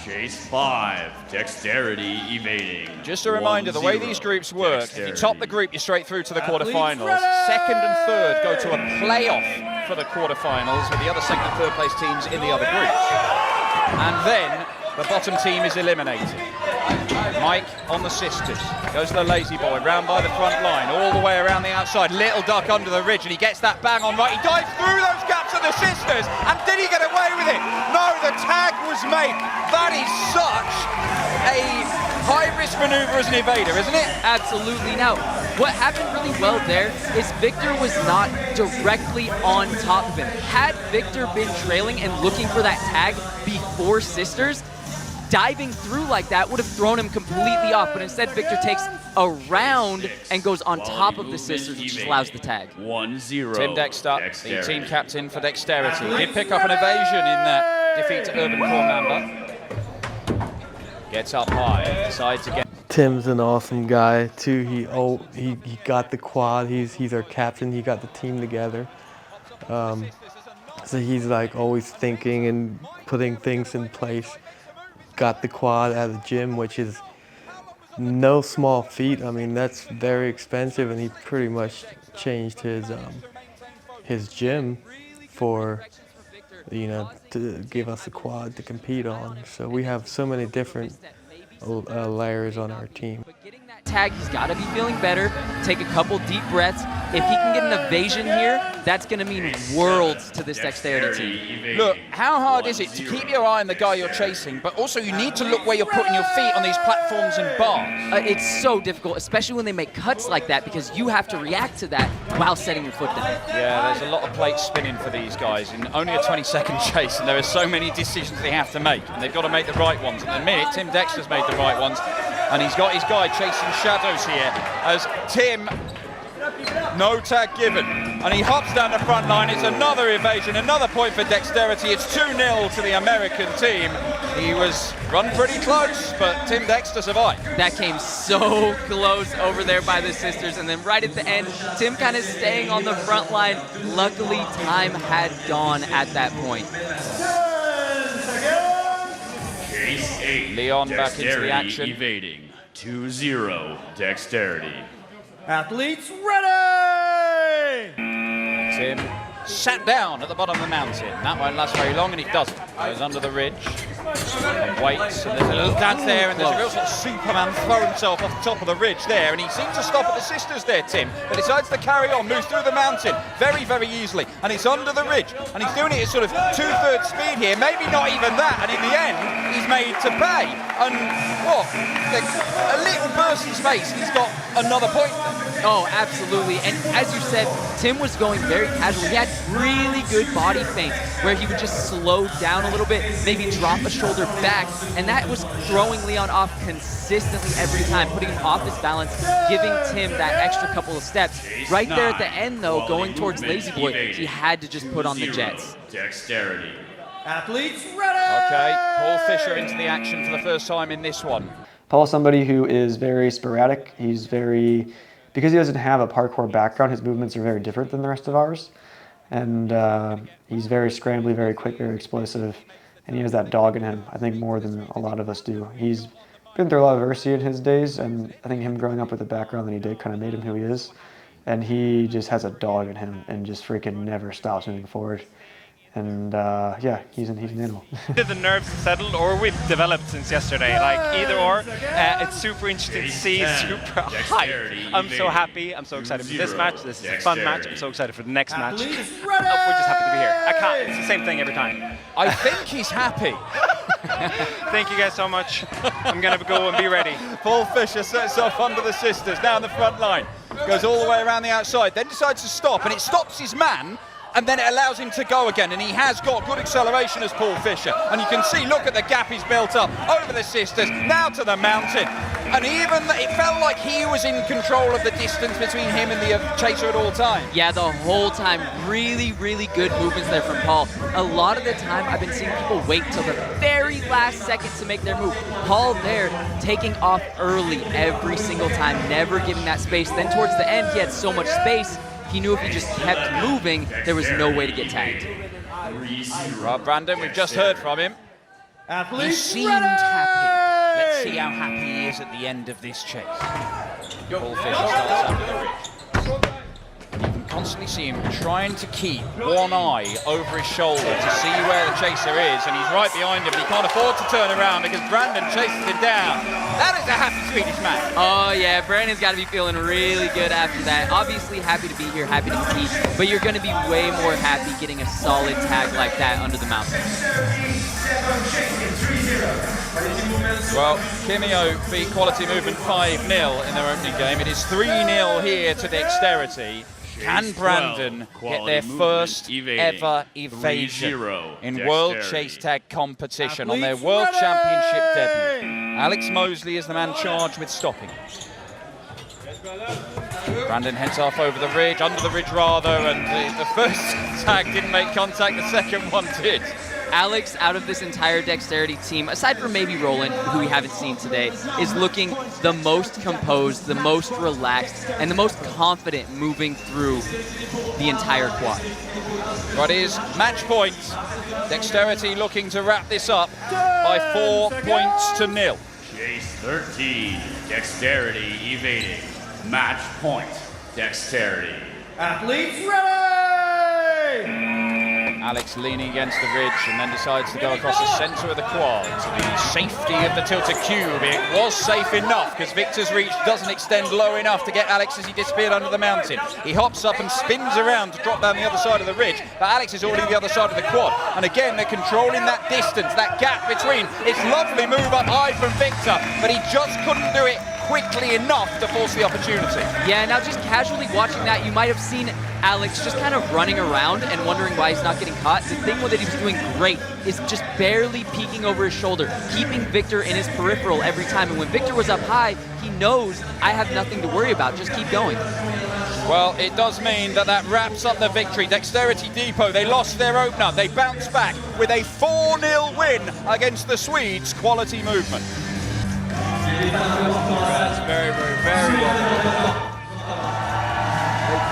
Chase 5, Dexterity evading. Just a reminder, the way these groups work, if you top the group, you're straight through to the quarterfinals. Second and third go to a playoff for the quarterfinals with the other second and third place teams in the other groups. And then the bottom team is eliminated. Mike on the sisters, goes to the lazy boy, round by the front line, all the way around the outside, little duck under the ridge, and he gets that bang on right. He dives through those gaps of the sisters, and did he get away with it? No, the tag was made. That is such a high-risk maneuver as an evader, isn't it? Absolutely. Now, what happened really well there is Victor was not directly on top of him. Had Victor been trailing and looking for that tag before sisters, diving through like that would have thrown him completely off, but instead Victor takes a round and goes on top of the sisters, which allows the tag. 1-0. Tim Dexter, the team captain for Dexterity, did pick up an evasion in that defeat to Urban Core member. Gets up high, decides to get. Tim's an awesome guy too. He got the quad. He's our captain. He got the team together. So he's like always thinking and putting things in place. Got the quad at the gym, which is no small feat. I mean, that's very expensive, and he pretty much changed his gym for, to give us a quad to compete on. So we have so many different layers on our team. Tag, he's got to be feeling better. Take a couple deep breaths. If he can get an evasion here, that's going to mean worlds to this Dexterity team. Look, how hard is it to keep your eye on the guy you're chasing, but also you need to look where you're putting your feet on these platforms and bars? It's so difficult, especially when they make cuts like that, because you have to react to that while setting your foot down. Yeah, there's a lot of plates spinning for these guys in only a 20-second chase, and there are so many decisions they have to make, and they've got to make the right ones. And in a minute, Tim Dexter's made the right ones, and he's got his guy chasing shadows here as Tim, no tag given, and he hops down the front line. It's another evasion, another point for Dexterity. It's 2-0 to the American team. He was run pretty close, but Tim Dexter survived. That came so close over there by the sisters, and then right at the end, Tim kind of staying on the front line. Luckily, time had gone at that point. Chase 8, Leon back into the action. Evading. 2-0, Dexterity. Athletes ready! Tim sat down at the bottom of the mountain. That won't last very long, and he doesn't. Goes under the ridge and waits, and there's a little dance there, and there's a real sort of Superman throw himself off the top of the ridge there, and he seems to stop at the sisters there, Tim, but decides to carry on, moves through the mountain very, very easily, and he's under the ridge, and he's doing it at sort of 2/3 speed here, maybe not even that, and in the end, he's made to pay, and what, a little burst in space, and he's got another point. Oh, absolutely, and as you said, Tim was going very casual. He had really good body feints where he would just slow down a little bit, maybe drop a shoulder back, and that was throwing Leon off consistently every time, putting him off his balance, giving Tim that extra couple of steps. Right there at the end, though, going towards Lazy Boy, he had to just put on the jets. Dexterity. Athletes ready! Okay, Paul Fisher into the action for the first time in this one. Paul's somebody who is very sporadic. He because he doesn't have a parkour background, his movements are very different than the rest of ours. And he's very scrambly, very quick, very explosive. And he has that dog in him, I think, more than a lot of us do. He's been through a lot of adversity in his days, and I think him growing up with the background that he did kind of made him who he is. And he just has a dog in him and just freaking never stops moving forward. And yeah, he's an animal. Did the nerves settled, or we've developed since yesterday? Like either or, it's super interesting to see, super hype. I'm so happy, I'm so excited for this match. This is a fun match. I'm so excited for the next match. We're just happy to be here. I can't, it's the same thing every time. I think he's happy. Thank you guys so much. I'm gonna go and be ready. Paul Fisher sets off under the sisters, down the front line. Goes all the way around the outside, then decides to stop, and it stops his man, and then it allows him to go again, and he has got good acceleration as Paul Fisher, and you can see, look at the gap he's built up over the sisters, now to the mountain, and even it felt like he was in control of the distance between him and the chaser at all times. Yeah, the whole time, really, really good movements there from Paul. A lot of the time, I've been seeing people wait till the very last second to make their move. Paul there, taking off early every single time, never giving that space. Then towards the end, he had so much space, he knew if he just kept moving, there was no way to get tagged. Right, Brandon, we've just heard from him. He seemed happy. Let's see how happy he is at the end of this chase. Paul Fisher starts up the ridge. You can constantly see him trying to keep one eye over his shoulder to see where the chaser is, and he's right behind him, but he can't afford to turn around because Brandon chases him down. That is a happy Swedish man. Oh yeah, Brandon's got to be feeling really good after that. Obviously happy to be here, happy to compete, but you're going to be way more happy getting a solid tag like that under the mountain. Well, Kimio beat Quality Movement 5-0 in their opening game. It is 3-0 here to Dexterity. Can Brandon get their first ever evasion in World Chase Tag competition on their World Championship debut? Alex Mosley is the man charged with stopping. Brandon heads off over the ridge, under the ridge rather, and the first tag didn't make contact, the second one did. Alex, out of this entire Dexterity team, aside from maybe Roland, who we haven't seen today, is looking the most composed, the most relaxed, and the most confident moving through the entire quad. What is match point? Dexterity looking to wrap this up by 4 points to 0. Chase 13, Dexterity evading. Match point, Dexterity. Athletes ready! Alex leaning against the ridge and then decides to go across the centre of the quad to the safety of the tilted cube. It was safe enough because Victor's reach doesn't extend low enough to get Alex as he disappeared under the mountain. He hops up and spins around to drop down the other side of the ridge, but Alex is already the other side of the quad. And again, they're controlling that distance, that gap between. It's lovely move up high from Victor, but he just couldn't do it quickly enough to force the opportunity. Yeah, now just casually watching that, you might have seen Alex just kind of running around and wondering why he's not getting caught. The thing that he was doing great is just barely peeking over his shoulder, keeping Victor in his peripheral every time. And when Victor was up high, he knows I have nothing to worry about, just keep going. Well, it does mean that wraps up the victory. Dexterity Depot, they lost their opener. They bounced back with a 4-0 win against the Swedes' Quality Movement. That's very, very, very well.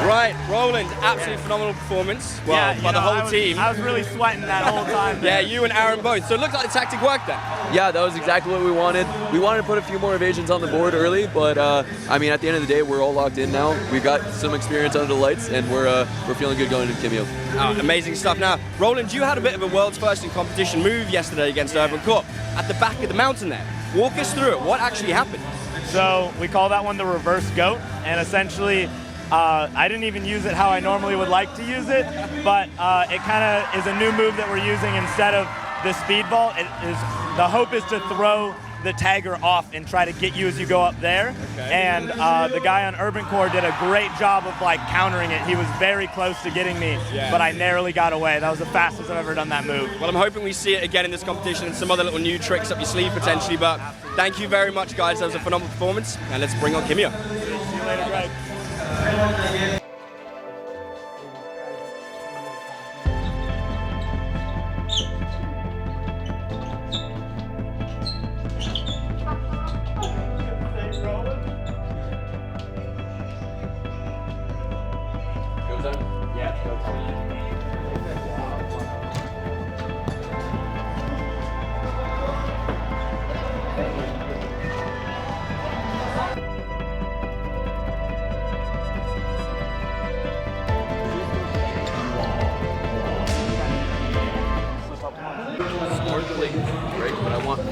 Right, Roland, absolutely phenomenal performance. Well, by the whole team. I was really sweating that whole time. Yeah, you and Aaron both. So it looked like the tactic worked then. Yeah, that was exactly what we wanted. We wanted to put a few more evasions on the board early, but I mean, at the end of the day, we're all locked in now. We've got some experience under the lights, and we're feeling good going into Kimio. Oh, amazing stuff. Now, Roland, you had a bit of a world's first in competition move yesterday against Urban Corp at the back of the mountain there. Walk us through it. What actually happened? So we call that one the reverse goat, and essentially I didn't even use it how I normally would like to use it, but it kind of is a new move that we're using instead of the speed vault. The hope is to throw the tagger off and try to get you as you go up there. Okay. And the guy on Urban Core did a great job of like countering it. He was very close to getting me, but I narrowly got away. That was the fastest I've ever done that move. Well, I'm hoping we see it again in this competition and some other little new tricks up your sleeve potentially, but thank you very much, guys. That was a phenomenal performance, and let's bring on Kimio. See you later, Greg.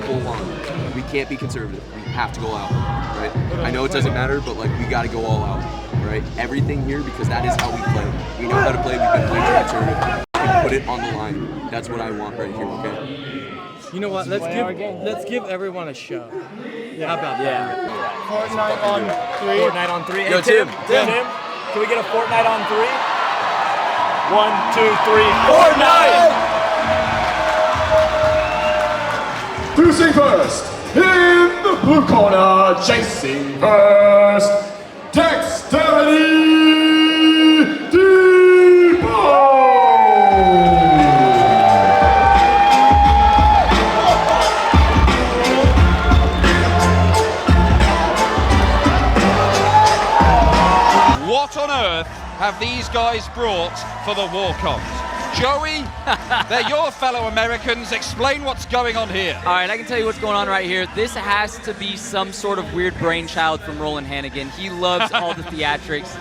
full on. We can't be conservative. We have to go all out, right? I know it doesn't matter, but like we got to go all out, right? Everything here, because that is how we play. We know how to play. We've been playing too conservative. And put it on the line. That's what I want right here, okay? You know what? Let's give everyone a show. Yeah. How about that? Fortnite on 3. Fortnite on 3. Yo, Hey, Tim, Tim. can we get a Fortnite on 3? 1, 2, 3, Fortnite! Deucing first, in the blue corner, chasing first, Dexterity Depot! What on earth have these guys brought for the walk-ons? Joey, they're your fellow Americans. Explain what's going on here. All right, I can tell you what's going on right here. This has to be some sort of weird brainchild from Roland Hannigan. He loves all the theatrics.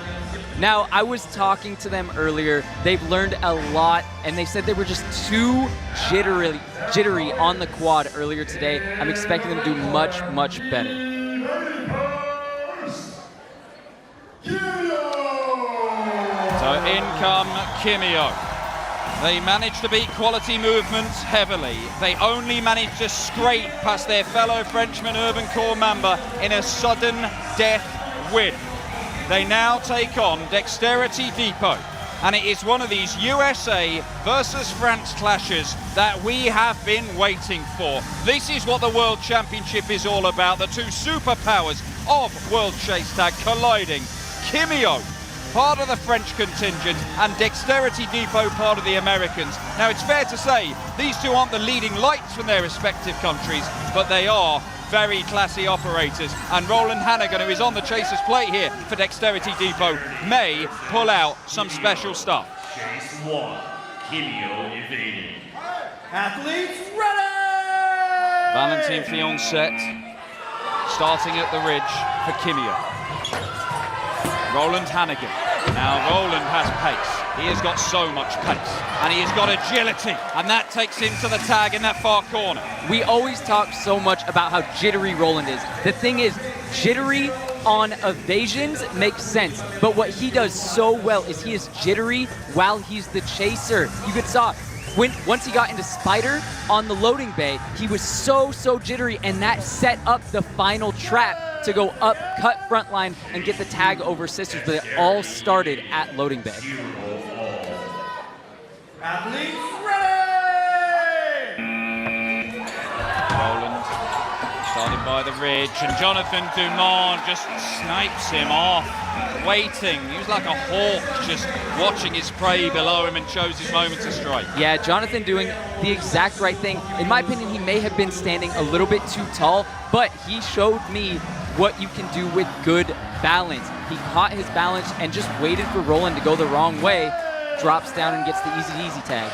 Now, I was talking to them earlier. They've learned a lot, and they said they were just too jittery on the quad earlier today. I'm expecting them to do much, much better. So in come Kimio. They managed to beat quality movements heavily. They only managed to scrape past their fellow Frenchman Urban Core Mamba in a sudden death win. They now take on Dexterity Depot. And it is one of these USA versus France clashes that we have been waiting for. This is what the World Championship is all about. The two superpowers of World Chase Tag colliding. Kimio, part of the French contingent, and Dexterity Depot, part of the Americans. Now, it's fair to say these two aren't the leading lights from their respective countries, but they are very classy operators. And Roland Hannigan, who is on the chaser's plate here for Dexterity Depot, may pull out some special stuff. Chase 1, Kimio evading. Athletes ready! Valentin Fillon set, starting at the ridge for Kimio. Roland Hannigan. Now Roland has pace. He has got so much pace. And he has got agility. And that takes him to the tag in that far corner. We always talk so much about how jittery Roland is. The thing is, jittery on evasions makes sense. But what he does so well is he is jittery while he's the chaser. You could saw once he got into Spider on the loading bay, he was so jittery, and that set up the final trap to go up, cut front line, and get the tag over Sisters. But it all started at loading bay. Athletes ready! Roland started by the ridge, and Jonathan Dumont just snipes him off, waiting. He was like a hawk, just watching his prey below him, and chose his moment to strike. Yeah, Jonathan doing the exact right thing. In my opinion, he may have been standing a little bit too tall, but he showed me what you can do with good balance. He caught his balance and just waited for Roland to go the wrong way, drops down and gets the easy tag.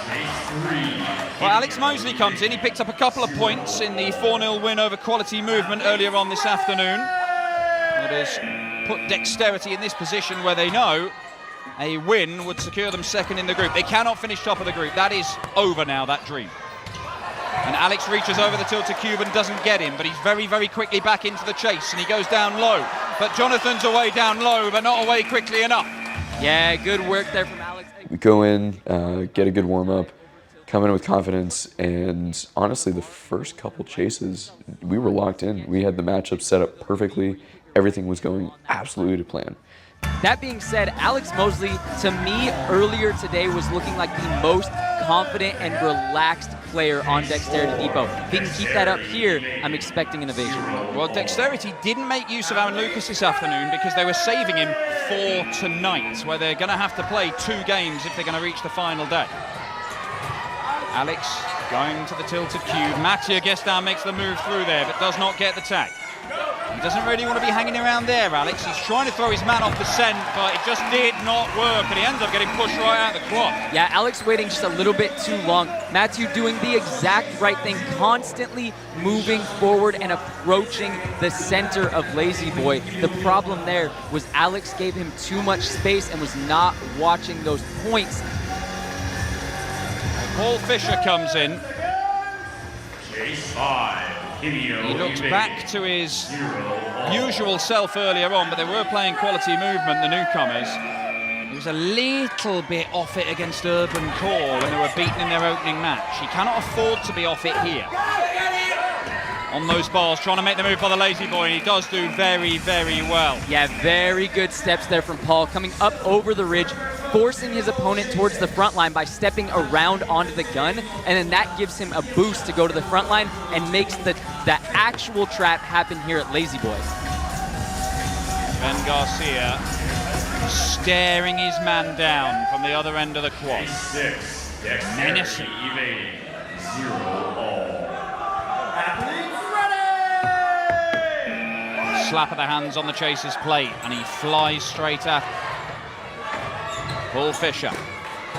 Well, Alex Mosley comes in. He picked up a couple of points in the 4-0 win over Quality Movement earlier on this afternoon. It has put Dexterity in this position where they know a win would secure them second in the group. They cannot finish top of the group. That is over now, that dream. And Alex reaches over the tilted cube and doesn't get him, but he's very quickly back into the chase, and he goes down low. But Jonathan's away down low, but not away quickly enough. Yeah, good work there from Alex. We go in, get a good warm-up, come in with confidence, and honestly, the first couple chases, we were locked in. We had the matchup set up perfectly. Everything was going absolutely to plan. That being said, Alex Mosley, to me, earlier today was looking like the most confident and relaxed player on Dexterity Depot. If he can keep that up here, I'm expecting an evasion. Well, Dexterity didn't make use of Aaron Lucas this afternoon because they were saving him for tonight, where they're going to have to play 2 games if they're going to reach the final day. Alex going to the tilted cube. Mathieu Guestin makes the move through there, but does not get the tag. He doesn't really want to be hanging around there, Alex. He's trying to throw his man off the scent, but it just did not work, and he ends up getting pushed right out of the quad. Yeah, Alex waiting just a little bit too long. Mathieu doing the exact right thing, constantly moving forward and approaching the center of Lazy Boy. The problem there was Alex gave him too much space and was not watching those points. Paul Fisher comes in. Chase 5, He looked back to his usual self earlier on, but they were playing quality movement, the newcomers. He was a little bit off it against Urban Core when they were beaten in their opening match. He cannot afford to be off it here. On those bars, trying to make the move by the lazy boy, and he does do very, very well. Yeah, very good steps there from Paul, coming up over the ridge, forcing his opponent towards the front line by stepping around onto the gun, and then that gives him a boost to go to the front line and makes the actual trap happen here at Lazy Boys. Ben Garcia staring his man down from the other end of the quad. Menacing. Slap of the hands on the chaser's plate, and he flies straight at Paul Fisher.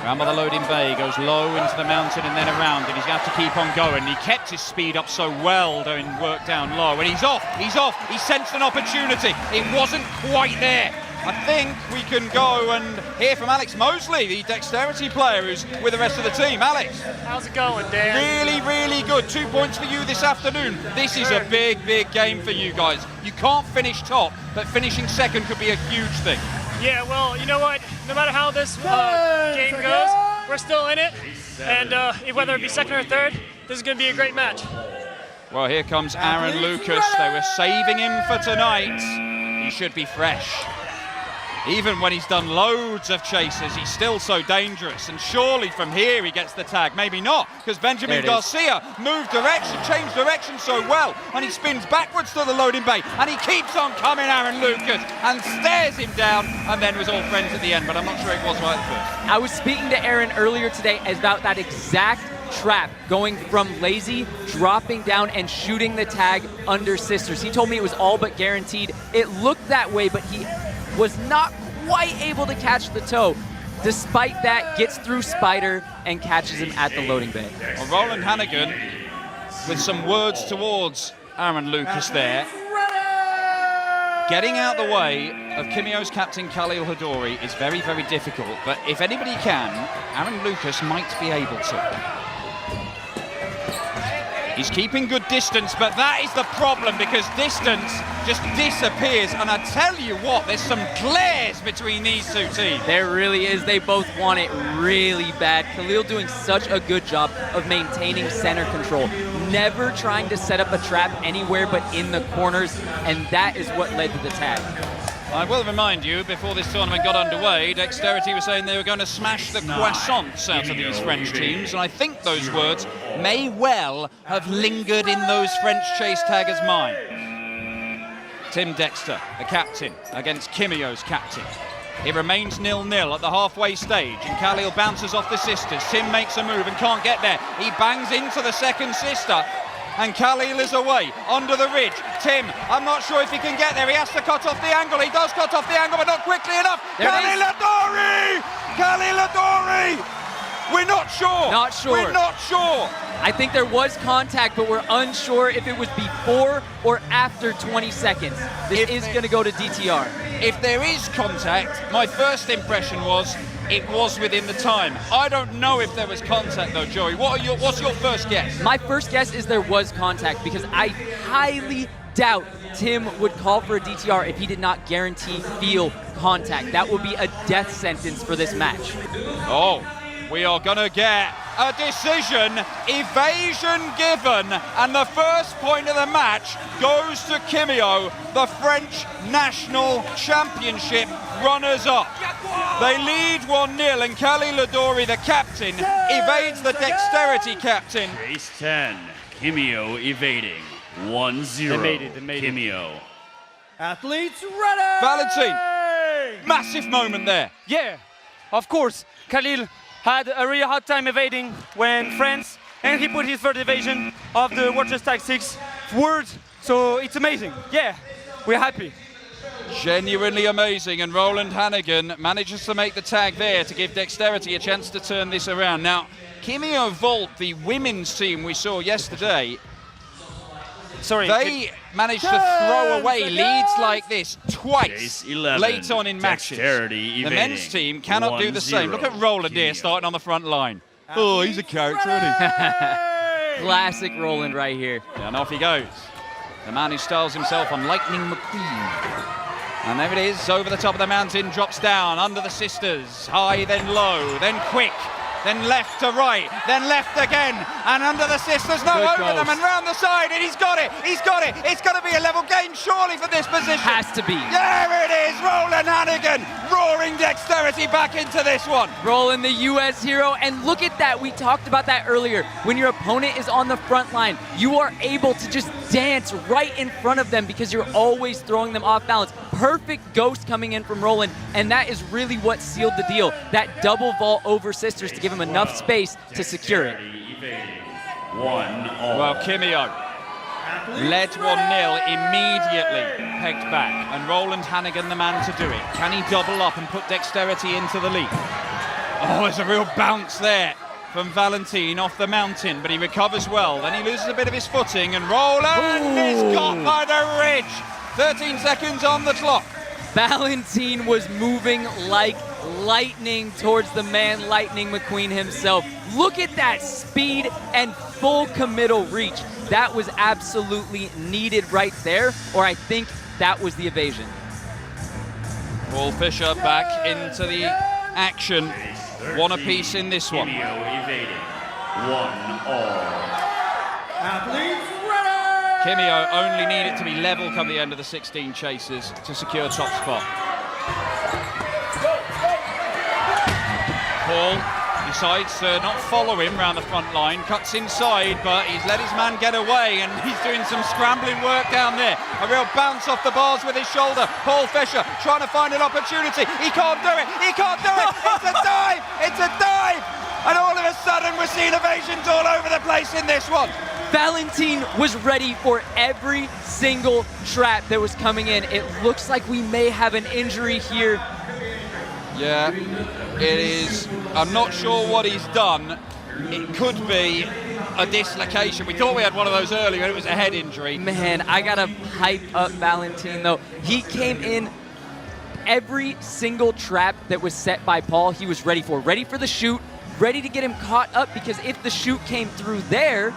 Around by the loading bay, goes low into the mountain and then around, and he's going to have to keep on going. He kept his speed up so well doing work down low, and he's off. He sensed an opportunity. It wasn't quite there. I think we can go and hear from Alex Mosley, the Dexterity player who's with the rest of the team. Alex. How's it going, Dan? Really, really good. 2 points for you this afternoon. This is a big, big game for you guys. You can't finish top, but finishing second could be a huge thing. Yeah, well, you know what? No matter how this game goes, we're still in it. And whether it be second or third, this is going to be a great match. Well, here comes Aaron Lucas. They were saving him for tonight. He should be fresh. Even when he's done loads of chases, he's still so dangerous. And surely from here he gets the tag. Maybe not, because Benjamin Garcia moved direction, changed direction so well. And he spins backwards to the loading bay. And he keeps on coming, Aaron Lucas, and stares him down. And then was all friends at the end, but I'm not sure it was right at first. I was speaking to Aaron earlier today about that exact trap, going from lazy, dropping down and shooting the tag under Sisters. He told me it was all but guaranteed. It looked that way, but he was not quite able to catch the toe. Despite that, gets through Spider and catches him at the loading bay. Well, Roland Hannigan with some words towards Aaron Lucas there. Getting out the way of Kimio's captain Khalil Hadori is very, very difficult, but if anybody can, Aaron Lucas might be able to. He's keeping good distance, but that is the problem, because distance just disappears. And I tell you what, there's some glares between these two teams. There really is. They both want it really bad. Khalil doing such a good job of maintaining center control, never trying to set up a trap anywhere but in the corners, and that is what led to the tag. I will remind you, before this tournament got underway, Dexterity was saying they were going to smash the croissants out of these French teams, and I think those words may well have lingered in those French chase taggers' mind. Tim Dexter, the captain, against Kimio's captain. It remains 0-0 at the halfway stage, and Khalil bounces off the sisters. Tim makes a move and can't get there. He bangs into the second sister, and Khalil is away, under the ridge. Tim, I'm not sure if he can get there. He has to cut off the angle. He does cut off the angle, but not quickly enough. Khalil Hadori! Khalil Hadori! We're not sure. Not sure. We're not sure. I think there was contact, but we're unsure if it was before or after 20 seconds. This is going to go to DTR. If there is contact, my first impression was it was within the time. I don't know if there was contact though, Joey. What's your first guess? My first guess is there was contact, because I highly doubt Tim would call for a DTR if he did not guarantee feel contact. That would be a death sentence for this match. Oh, we are gonna get a decision, evasion given, and the first point of the match goes to Kimio, the French national championship runners-up. They lead 1-0, and Khalil Hadori, the captain, evades the Dexterity captain. Race 10, Kimio evading. 1-0. They made it. Kimio. Athletes ready! Valentin, massive moment there. Yeah, of course. Khalil had a really hard time evading when France, and he put his first evasion of the World Chess Tag 6 words. So it's amazing. Yeah, we're happy. Genuinely amazing, and Roland Hannigan manages to make the tag there to give Dexterity a chance to turn this around. Now, Kimio Volt, the women's team we saw yesterday, they managed to throw away leads like this twice 11, late on in matches. The men's team cannot do the same. Look at Roland here starting on the front line. Oh, he's a character, isn't he? Classic Roland right here. And off he goes. The man who styles himself on Lightning McQueen. And there it is, over the top of the mountain, drops down, under the sisters, high then low, then quick, then left to right, then left again, and under the sisters, no, Good over them ghost. and round the side, and he's got it, it's going to be a level gain surely for this position. Has to be. There it is, Roland Hannigan, roaring Dexterity back into this one. Roland, the US hero, and look at that, we talked about that earlier. When your opponent is on the front line, you are able to just dance right in front of them because you're always throwing them off balance. Perfect ghost coming in from Roland, and that is really what sealed the deal. That double vault over sisters to give him enough space to secure it. Well, Kimio led 1-0, immediately pegged back, and Roland Hannigan the man to do it. Can he double up and put Dexterity into the lead? Oh, there's a real bounce there from Valentin off the mountain, but he recovers well. Then he loses a bit of his footing, and Roland is got by the ridge. 13 seconds on the clock. Valentin was moving like lightning towards the man Lightning McQueen himself. Look at that speed and full committal reach. That was absolutely needed right there, or I think that was the evasion. Paul Fisher back into the action. One apiece in this one. Kimio only needed to be level come the end of the 16 chases to secure top spot. Paul decides to not follow him round the front line, cuts inside, but he's let his man get away, and he's doing some scrambling work down there. A real bounce off the bars with his shoulder. Paul Fisher trying to find an opportunity. He can't do it. He can't do it. It's a dive. It's a dive. And all of a sudden we're seeing evasions all over the place in this one. Valentin was ready for every single trap that was coming in. It looks like we may have an injury here. Yeah, it is. I'm not sure what he's done. It could be a dislocation. We thought we had one of those earlier. It was a head injury. Man, I gotta hype up Valentin though. He came in every single trap that was set by Paul. He was ready for the shoot, ready to get him caught up, because if the shoot came through there,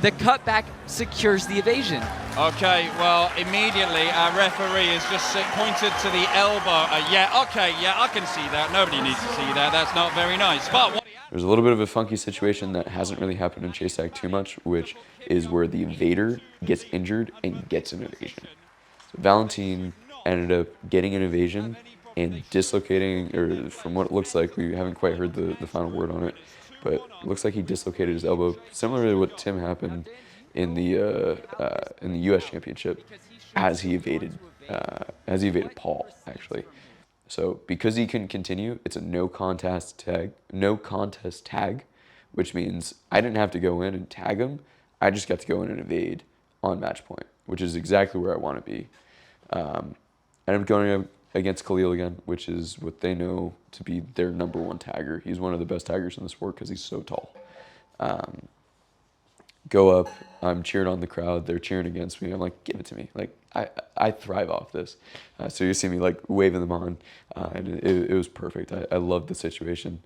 the cutback secures the evasion. Okay, well, immediately our referee has just pointed to the elbow. I can see that. Nobody needs to see that. That's not very nice. But there's a little bit of a funky situation that hasn't really happened in chase tag too much, which is where the evader gets injured and gets an evasion. So Valentin ended up getting an evasion and dislocating, or from what it looks like, we haven't quite heard the final word on it, but it looks like he dislocated his elbow, similar to what Tim happened in the U.S. Championship, as he evaded Paul, actually. So because he couldn't continue, it's a no contest tag, which means I didn't have to go in and tag him. I just got to go in and evade on match point, which is exactly where I want to be. And I'm going against Khalil again, which is what they know to be their #1 tagger. He's one of the best taggers in the sport because he's so tall. Go up, I'm cheering on the crowd, they're cheering against me. I'm like, give it to me. Like, I thrive off this. So you see me like waving them on, and it was perfect. I loved the situation.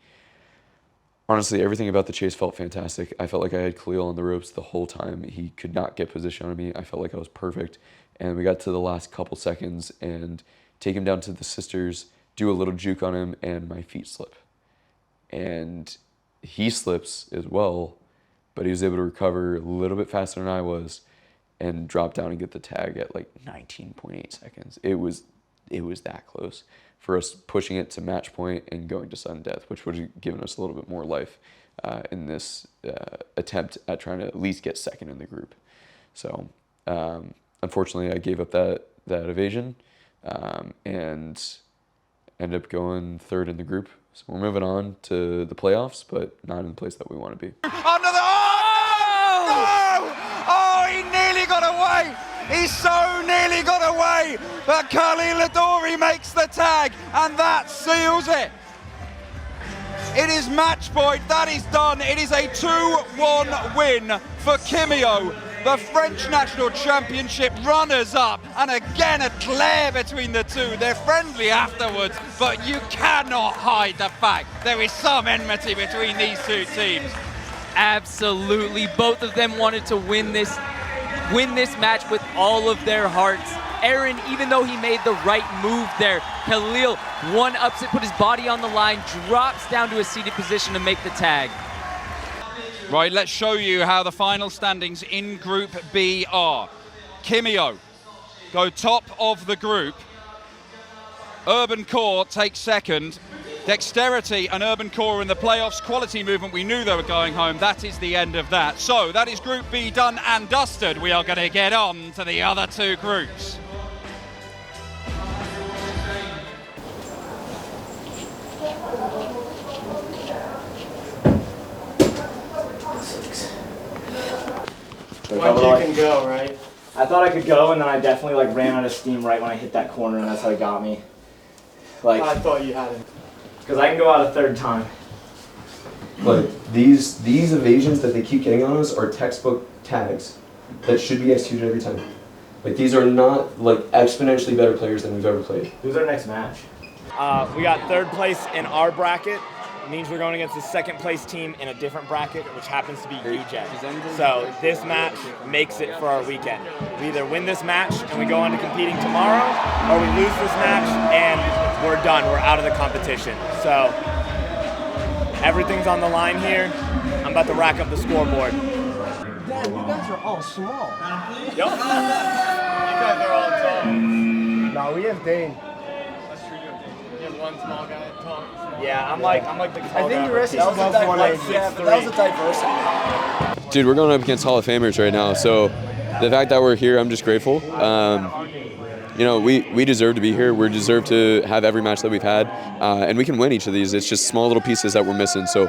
Honestly, everything about the chase felt fantastic. I felt like I had Khalil on the ropes the whole time. He could not get position on me. I felt like I was perfect. And we got to the last couple seconds and take him down to the sisters, do a little juke on him, and my feet slip. And he slips as well, but he was able to recover a little bit faster than I was and drop down and get the tag at like 19.8 seconds. It was that close for us pushing it to match point and going to sudden death, which would have given us a little bit more life in this attempt at trying to at least get second in the group. So unfortunately, I gave up that evasion and ended up going third in the group. So we're moving on to the playoffs, but not in the place that we want to be. He nearly got away. He so nearly got away, but Khalil Adori makes the tag, and that seals it. It is match point. That is done. It is a 2-1 win for Kimio, the French National Championship runners-up, and again a glare between the two. They're friendly afterwards, but you cannot hide the fact there is some enmity between these two teams. Absolutely. Both of them wanted to win this match with all of their hearts. Aaron, even though he made the right move there, Khalil one-ups it, put his body on the line, drops down to a seated position to make the tag. Right, let's show you how the final standings in Group B are. Kimio go top of the group. Urban Core takes second. Dexterity and Urban Core in the playoffs. Quality Movement, we knew they were going home. That is the end of that. So that is Group B done and dusted. We are going to get on to the other two groups. Once you can go, right? I thought I could go, and then I definitely ran out of steam right when I hit that corner, and that's how it got me. I thought you had it. Because I can go out a third time. But these evasions that they keep getting on us are textbook tags that should be executed every time. These are not exponentially better players than we've ever played. Who's our next match? We got third place in our bracket. It means we're going against the second place team in a different bracket, which happens to be UJ. So this match makes it for our weekend. We either win this match and we go on to competing tomorrow, or we lose this match and we're done. We're out of the competition. So everything's on the line here. I'm about to rack up the scoreboard. Dad, you guys are all small. Yep. You guys are all tall. No, we have Dane. That's true, you have one small guy, tall. Yeah, I'm like the tall guy. I think the rest is above 180. Yeah, but that was a diversity. Dude, we're going up against Hall of Famers right now, so the fact that we're here, I'm just grateful. We deserve to be here. We deserve to have every match that we've had, and we can win each of these. It's just small little pieces that we're missing. So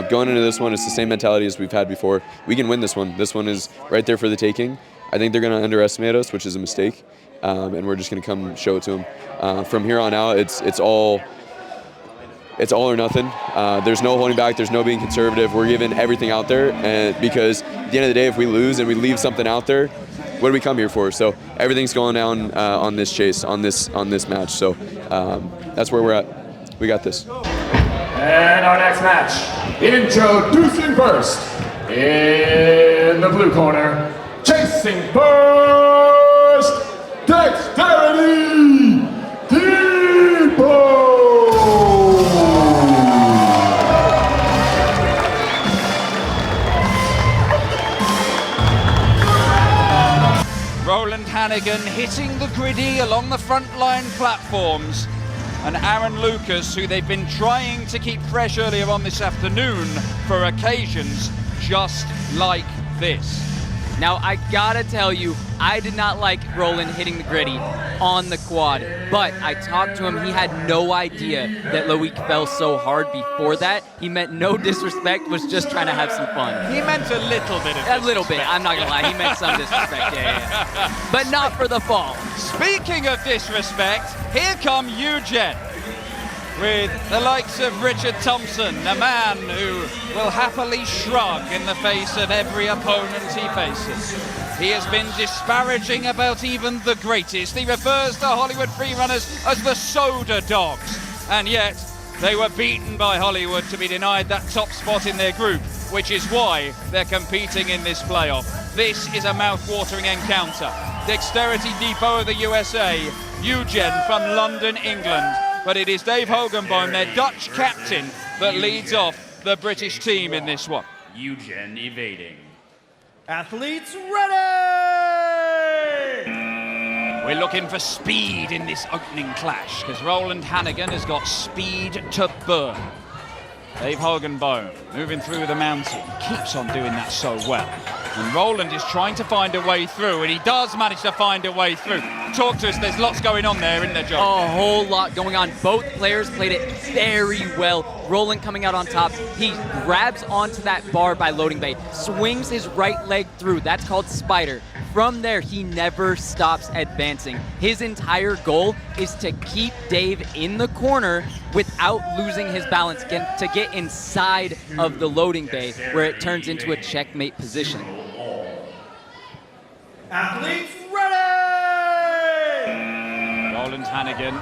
going into this one, it's the same mentality as we've had before. We can win this one. This one is right there for the taking. I think they're going to underestimate us, which is a mistake, and we're just going to come show it to them. From here on out, it's all or nothing. There's no holding back. There's no being conservative. We're giving everything out there, and because at the end of the day, if we lose and we leave something out there, what do we come here for? So everything's going down on this chase, on this match. So that's where we're at. We got this. And our next match, introducing first, in the blue corner, chasing first, Dexterity Depot. Roland Hannigan hitting the griddy along the front line platforms, and Aaron Lucas, who they've been trying to keep fresh earlier on this afternoon for occasions just like this. Now, I gotta tell you, I did not like Roland hitting the griddy on the quad, but I talked to him. He had no idea that Loic fell so hard before that. He meant no disrespect, was just trying to have some fun. He meant a little bit of disrespect. A little bit, I'm not gonna lie. He meant some disrespect, yeah. But not for the fall. Speaking of disrespect, here come Eugen, with the likes of Richard Thompson, a man who will happily shrug in the face of every opponent he faces. He has been disparaging about even the greatest. He refers to Hollywood freerunners as the soda dogs, and yet they were beaten by Hollywood to be denied that top spot in their group, which is why they're competing in this playoff. This is a mouth-watering encounter. Dexterity Depot of the USA, Eugen from London, England. But it is Dave Hogenboom, their Dutch captain, that leads off the British team in this one. Eugen evading. Athletes ready! We're looking for speed in this opening clash, because Roland Hannigan has got speed to burn. Dave Hogenboom moving through the mountain, keeps on doing that so well. And Roland is trying to find a way through, and he does manage to find a way through. Talk to us, there's lots going on there, isn't there, Joe? A whole lot going on. Both players played it very well. Roland coming out on top. He grabs onto that bar by loading bay, swings his right leg through. That's called spider. From there, he never stops advancing. His entire goal is to keep Dave in the corner without losing his balance, to get inside of the loading bay, where it turns into a checkmate position. Athletes ready! Roland Hannigan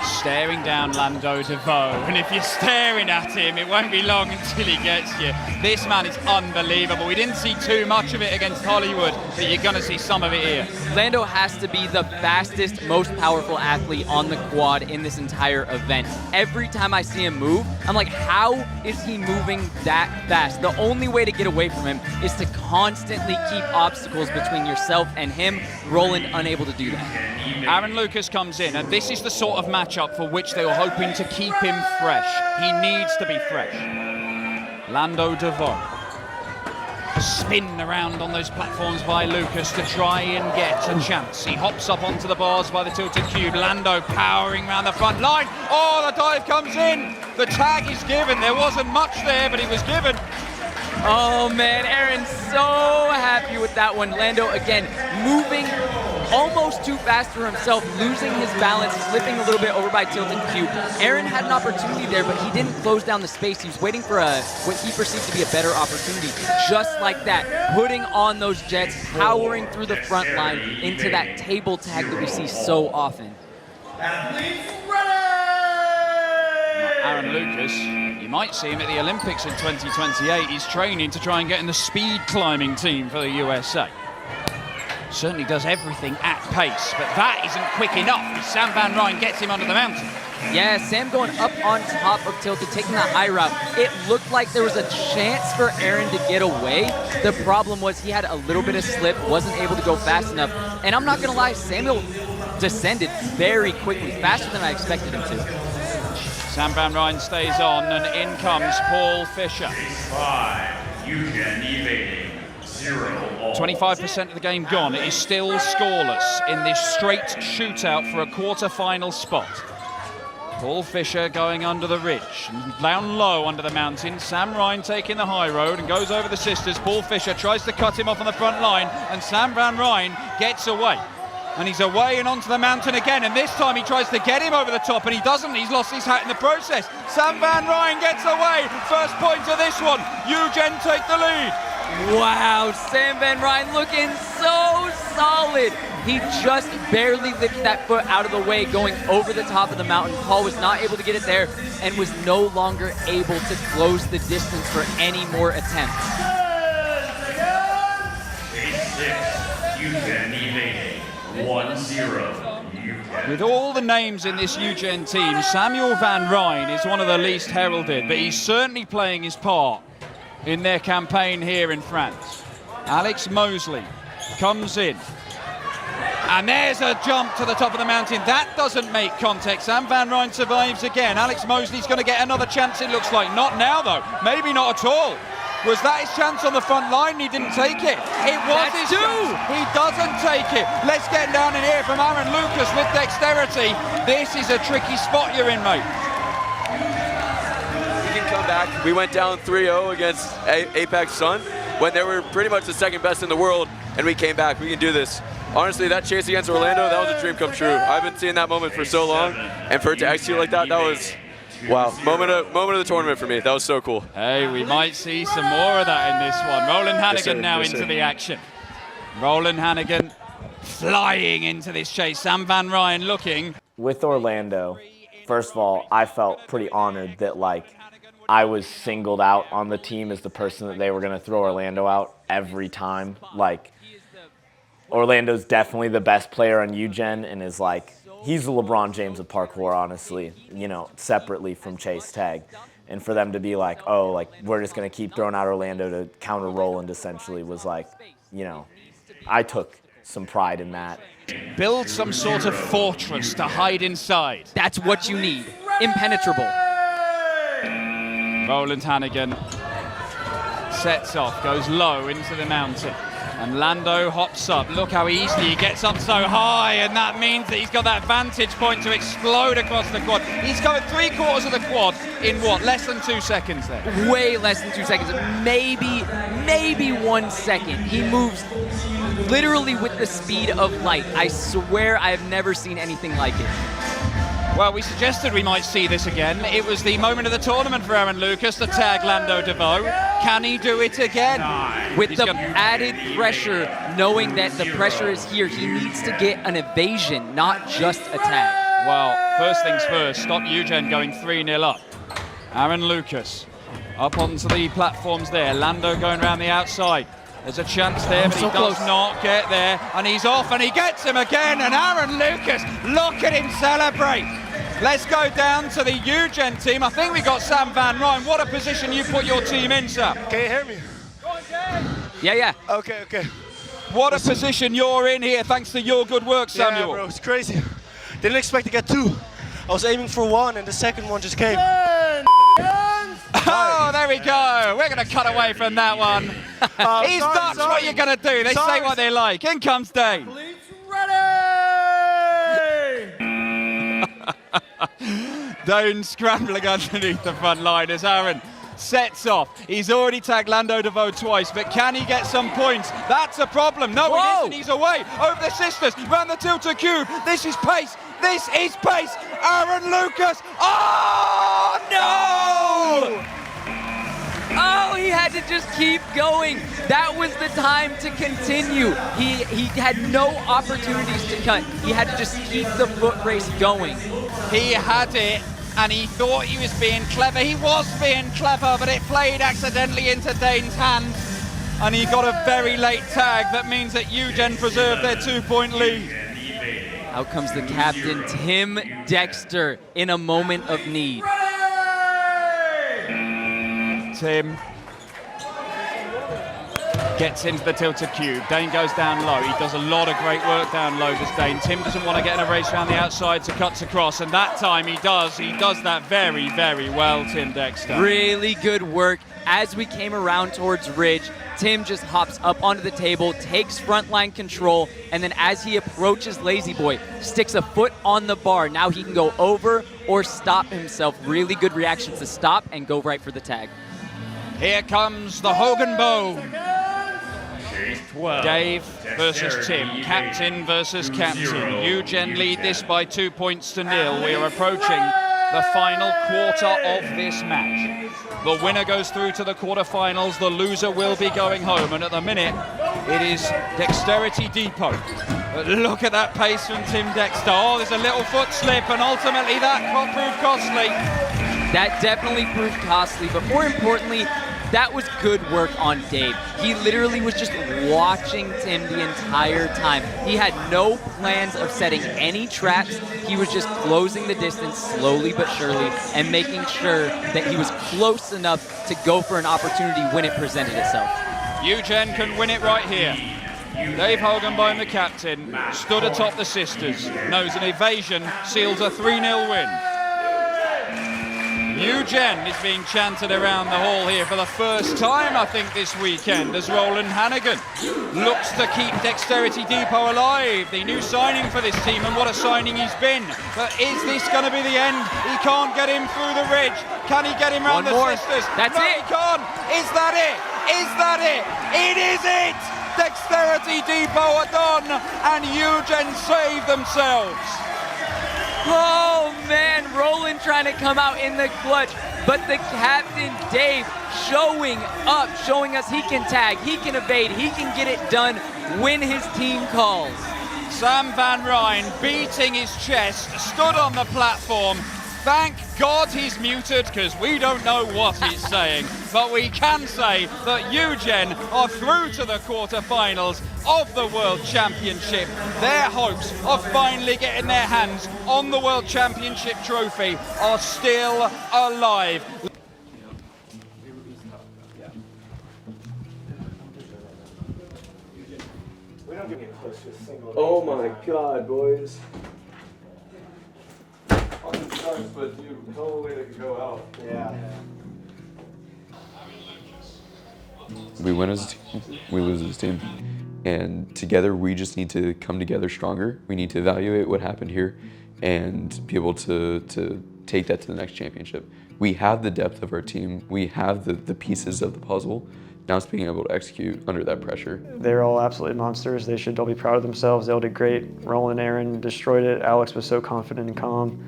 staring down Lando DeVoe, and if you're staring at him, it won't be long until he gets you. This man is unbelievable. We didn't see too much of it against Hollywood, but you're going to see some of it here. Lando has to be the fastest, most powerful athlete on the quad in this entire event. Every time I see him move, I'm like, how is he moving that fast? The only way to get away from him is to constantly keep obstacles between yourself and him. Roland unable to do that. Aaron Lucas comes in, and this is the sort of matchup for which they were hoping to keep him fresh. He needs to be fresh. Lando DeVoe. Spin around on those platforms by Lucas to try and get a chance. He hops up onto the bars by the tilted cube. Lando powering around the front line. Oh, the dive comes in. The tag is given. There wasn't much there, but it was given. Oh man, Aaron's so happy with that one. Lando again moving almost too fast for himself, losing his balance, slipping a little bit over by tilted cube. Aaron had an opportunity there, but he didn't close down the space. He was waiting for what he perceived to be a better opportunity. Just like that, putting on those jets, powering through the front line into that table tag that we see so often. Aaron Lucas, you might see him at the Olympics in 2028. He's training to try and get in the speed climbing team for the USA. Certainly does everything at pace, but that isn't quick enough. Sam Van Ryn gets him under the mountain. Yeah, Sam going up on top of tilted, taking that high route. It looked like there was a chance for Aaron to get away. The problem was he had a little bit of slip, wasn't able to go fast enough. And I'm not gonna lie, Samuel descended very quickly, faster than I expected him to. Sam Van Ryn stays on, and in comes Paul Fisher. 5, Eugene evading. 0 all. 25% of the game gone. It is still scoreless in this straight shootout for a quarter-final spot. Paul Fisher going under the ridge, down low under the mountain. Sam Ryn taking the high road and goes over the sisters. Paul Fisher tries to cut him off on the front line, and Sam Van Ryn gets away. And he's away and onto the mountain again, and this time he tries to get him over the top, and he doesn't. He's lost his hat in the process. Sam Van Ryn gets away. First point of this one. Eugene take the lead. Wow, Sam Van Ryn looking so solid. He just barely lifted that foot out of the way going over the top of the mountain. Paul was not able to get it there and was no longer able to close the distance for any more attempts. Eugene evading. 1-0. With all the names in this Eugene team, Samuel Van Ryn is one of the least heralded, but he's certainly playing his part in their campaign here in France. Alex Mosley comes in. And there's a jump to the top of the mountain. That doesn't make contact. Sam Van Ryn survives again. Alex Mosley's going to get another chance, it looks like. Not now, though. Maybe not at all. Was that his chance on the front line? He didn't take it. It was his chance. He doesn't take it. Let's get down in here from Aaron Lucas with Dexterity. This is a tricky spot you're in, mate. We can come back. We went down 3-0 against Apex Sun when they were pretty much the second best in the world, and we came back. We can do this. Honestly, that chase against Orlando, that was a dream come true. I've been seeing that moment for so long, and for it to execute like that, that was, wow, moment of the tournament for me. That was so cool. Hey, we might see some more of that in this one. Roland Hannigan now into the action. Roland Hannigan flying into this chase. Sam Van Ryn looking. With Orlando, first of all, I felt pretty honored that, like, I was singled out on the team as the person that they were going to throw Orlando out every time. Like, Orlando's definitely the best player on Eugene and is like, he's the LeBron James of parkour, honestly, you know, separately from Chase Tag. And for them to be like, oh, like, we're just going to keep throwing out Orlando to counter Roland, essentially, was like, you know, I took some pride in that. Build some sort of fortress to hide inside. That's what you need. Impenetrable. Roland Hannigan sets off, goes low into the mountain. And Lando hops up. Look how easily he gets up so high, and that means that he's got that vantage point to explode across the quad. He's covered 3/4 of the quad in what, less than 2 seconds there? Way less than 2 seconds, maybe 1 second. He moves literally with the speed of light. I swear I have never seen anything like it. Well, we suggested we might see this again. It was the moment of the tournament for Aaron Lucas to tag Lando DeVoe. Can he do it again? With the added pressure, knowing that the pressure is here, he needs to get an evasion, not just a tag. Well, first things first, stop Eugen going 3-0 up. Aaron Lucas up onto the platforms there. Lando going around the outside. There's a chance there, but he does not get there. And he's off, and he gets him again. And Aaron Lucas, look at him celebrate. Let's go down to the Eugen team. I think we got Sam Van Rijn. What a position you put your team in, Sam. Can you hear me? Yeah. Okay. What a position you're in here, thanks to your good work, Samuel. Yeah, bro, it's crazy. Didn't expect to get 2. I was aiming for 1, and the second one just came. Oh, there we go. We're going to cut away from that one. He's Dutch, what are you going to do? They say what they like. In comes Dane. Dane scrambling underneath the front line as Aaron sets off. He's already tagged Lando DeVoe twice, but can he get some points? That's a problem. No, it isn't. He's away over the sisters, round the tilted cube. This is pace. This is pace. Aaron Lucas. Oh, no! Oh, he had to just keep going. That was the time to continue. He had no opportunities to cut. He had to just keep the foot race going. He had it, and he thought he was being clever. He was being clever, but it played accidentally into Dane's hands, and he got a very late tag. That means that Eugen preserved their 2-point lead. Out comes the captain, Tim Dexter, in a moment of need. Tim gets into the tilted cube. Dane goes down low. He does a lot of great work down low, does Dane. Tim doesn't want to get in a race around the outside, so cuts across, and that time he does. He does that very, very well, Tim Dexter. Really good work. As we came around towards Ridge, Tim just hops up onto the table, takes frontline control, and then as he approaches Lazy Boy, sticks a foot on the bar. Now he can go over or stop himself. Really good reactions to stop and go right for the tag. Here comes the Hogan Bow. Dave versus Tim, captain versus captain. Eugen lead this by 2 points to 0. We are approaching the final quarter of this match. The winner goes through to the quarterfinals. The loser will be going home. And at the minute, it is Dexterity Depot. But look at that pace from Tim Dexter. Oh, there's a little foot slip, and ultimately that proved costly. That definitely proved costly, but more importantly, that was good work on Dave. He literally was just watching Tim the entire time. He had no plans of setting any traps. He was just closing the distance slowly but surely and making sure that he was close enough to go for an opportunity when it presented itself. Eugen can win it right here. Dave Hogenbohm, the captain, stood atop the sisters, knows an evasion seals a 3-0 win. Eugen is being chanted around the hall here for the first time, I think, this weekend, as Roland Hannigan looks to keep Dexterity Depot alive. The new signing for this team, and what a signing he's been. But is this going to be the end? He can't get him through the ridge. Can he get him round the sisters? That's no, it. He can't. Is that it? Is that it? It is it! Dexterity Depot are done, and Eugen saved themselves. Oh man, Roland trying to come out in the clutch, but the captain, Dave, showing up, showing us he can tag, he can evade, he can get it done when his team calls. Sam Van Rijn beating his chest, stood on the platform. Thank God he's muted, because we don't know what he's saying. But we can say that Eugen are through to the quarterfinals of the World Championship. Their hopes of finally getting their hands on the World Championship trophy are still alive. Oh my God, boys. But dude, no way they could go out. Yeah. We win as a team, we lose as a team. And together, we just need to come together stronger. We need to evaluate what happened here and be able to take that to the next championship. We have the depth of our team. We have the pieces of the puzzle. Now it's being able to execute under that pressure. They're all absolutely monsters. They should all be proud of themselves. They all did great. Roland, Aaron destroyed it. Alex was so confident and calm.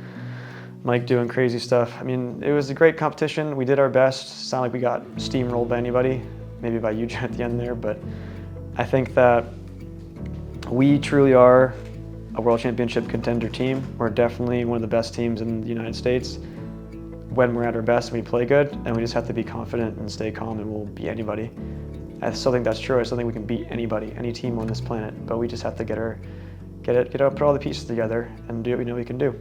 Mike doing crazy stuff. I mean, it was a great competition. We did our best. It's not like we got steamrolled by anybody, maybe by Eugen at the end there, but I think that we truly are a world championship contender team. We're definitely one of the best teams in the United States. When we're at our best and we play good, and we just have to be confident and stay calm, and we'll beat anybody. I still think that's true. I still think we can beat anybody, any team on this planet, but we just have to put all the pieces together and do what we know we can do.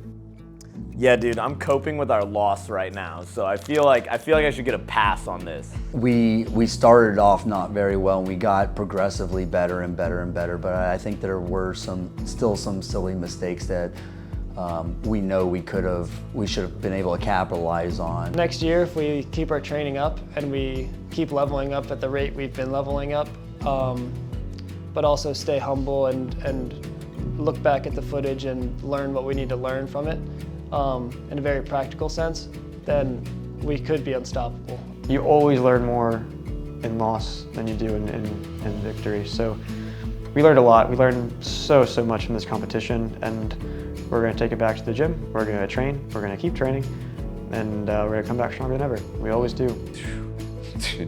Yeah, dude, I'm coping with our loss right now, so I feel like I should get a pass on this. We started off not very well, and we got progressively better and better and better, but I think there were still some silly mistakes that we know we should have been able to capitalize on. Next year, if we keep our training up and we keep leveling up at the rate we've been leveling up, but also stay humble and look back at the footage and learn what we need to learn from it in a very practical sense, then we could be unstoppable. You always learn more in loss than you do in victory. So we learned a lot. We learned so much from this competition, and we're going to take it back to the gym. We're going to train. We're going to keep training, and we're going to come back stronger than ever. We always do.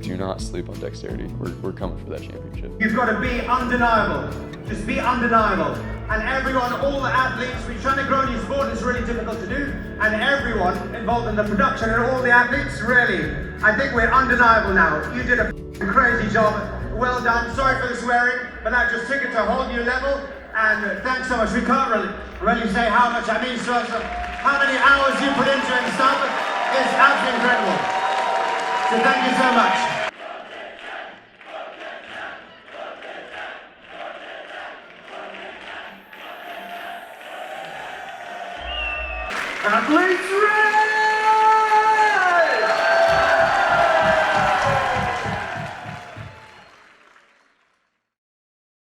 Do not sleep on Dexterity. We're coming for that championship. You've got to be undeniable. Just be undeniable. And everyone, all the athletes, we're trying to grow a new sport, it's really difficult to do. And everyone involved in the production and all the athletes, really, I think we're undeniable now. You did a crazy job. Well done. Sorry for the swearing, but that just took it to a whole new level. And thanks so much. We can't really say how much that means to us. How many hours you put into it and stuff. It's absolutely incredible. So thank you so much. Athletes ready!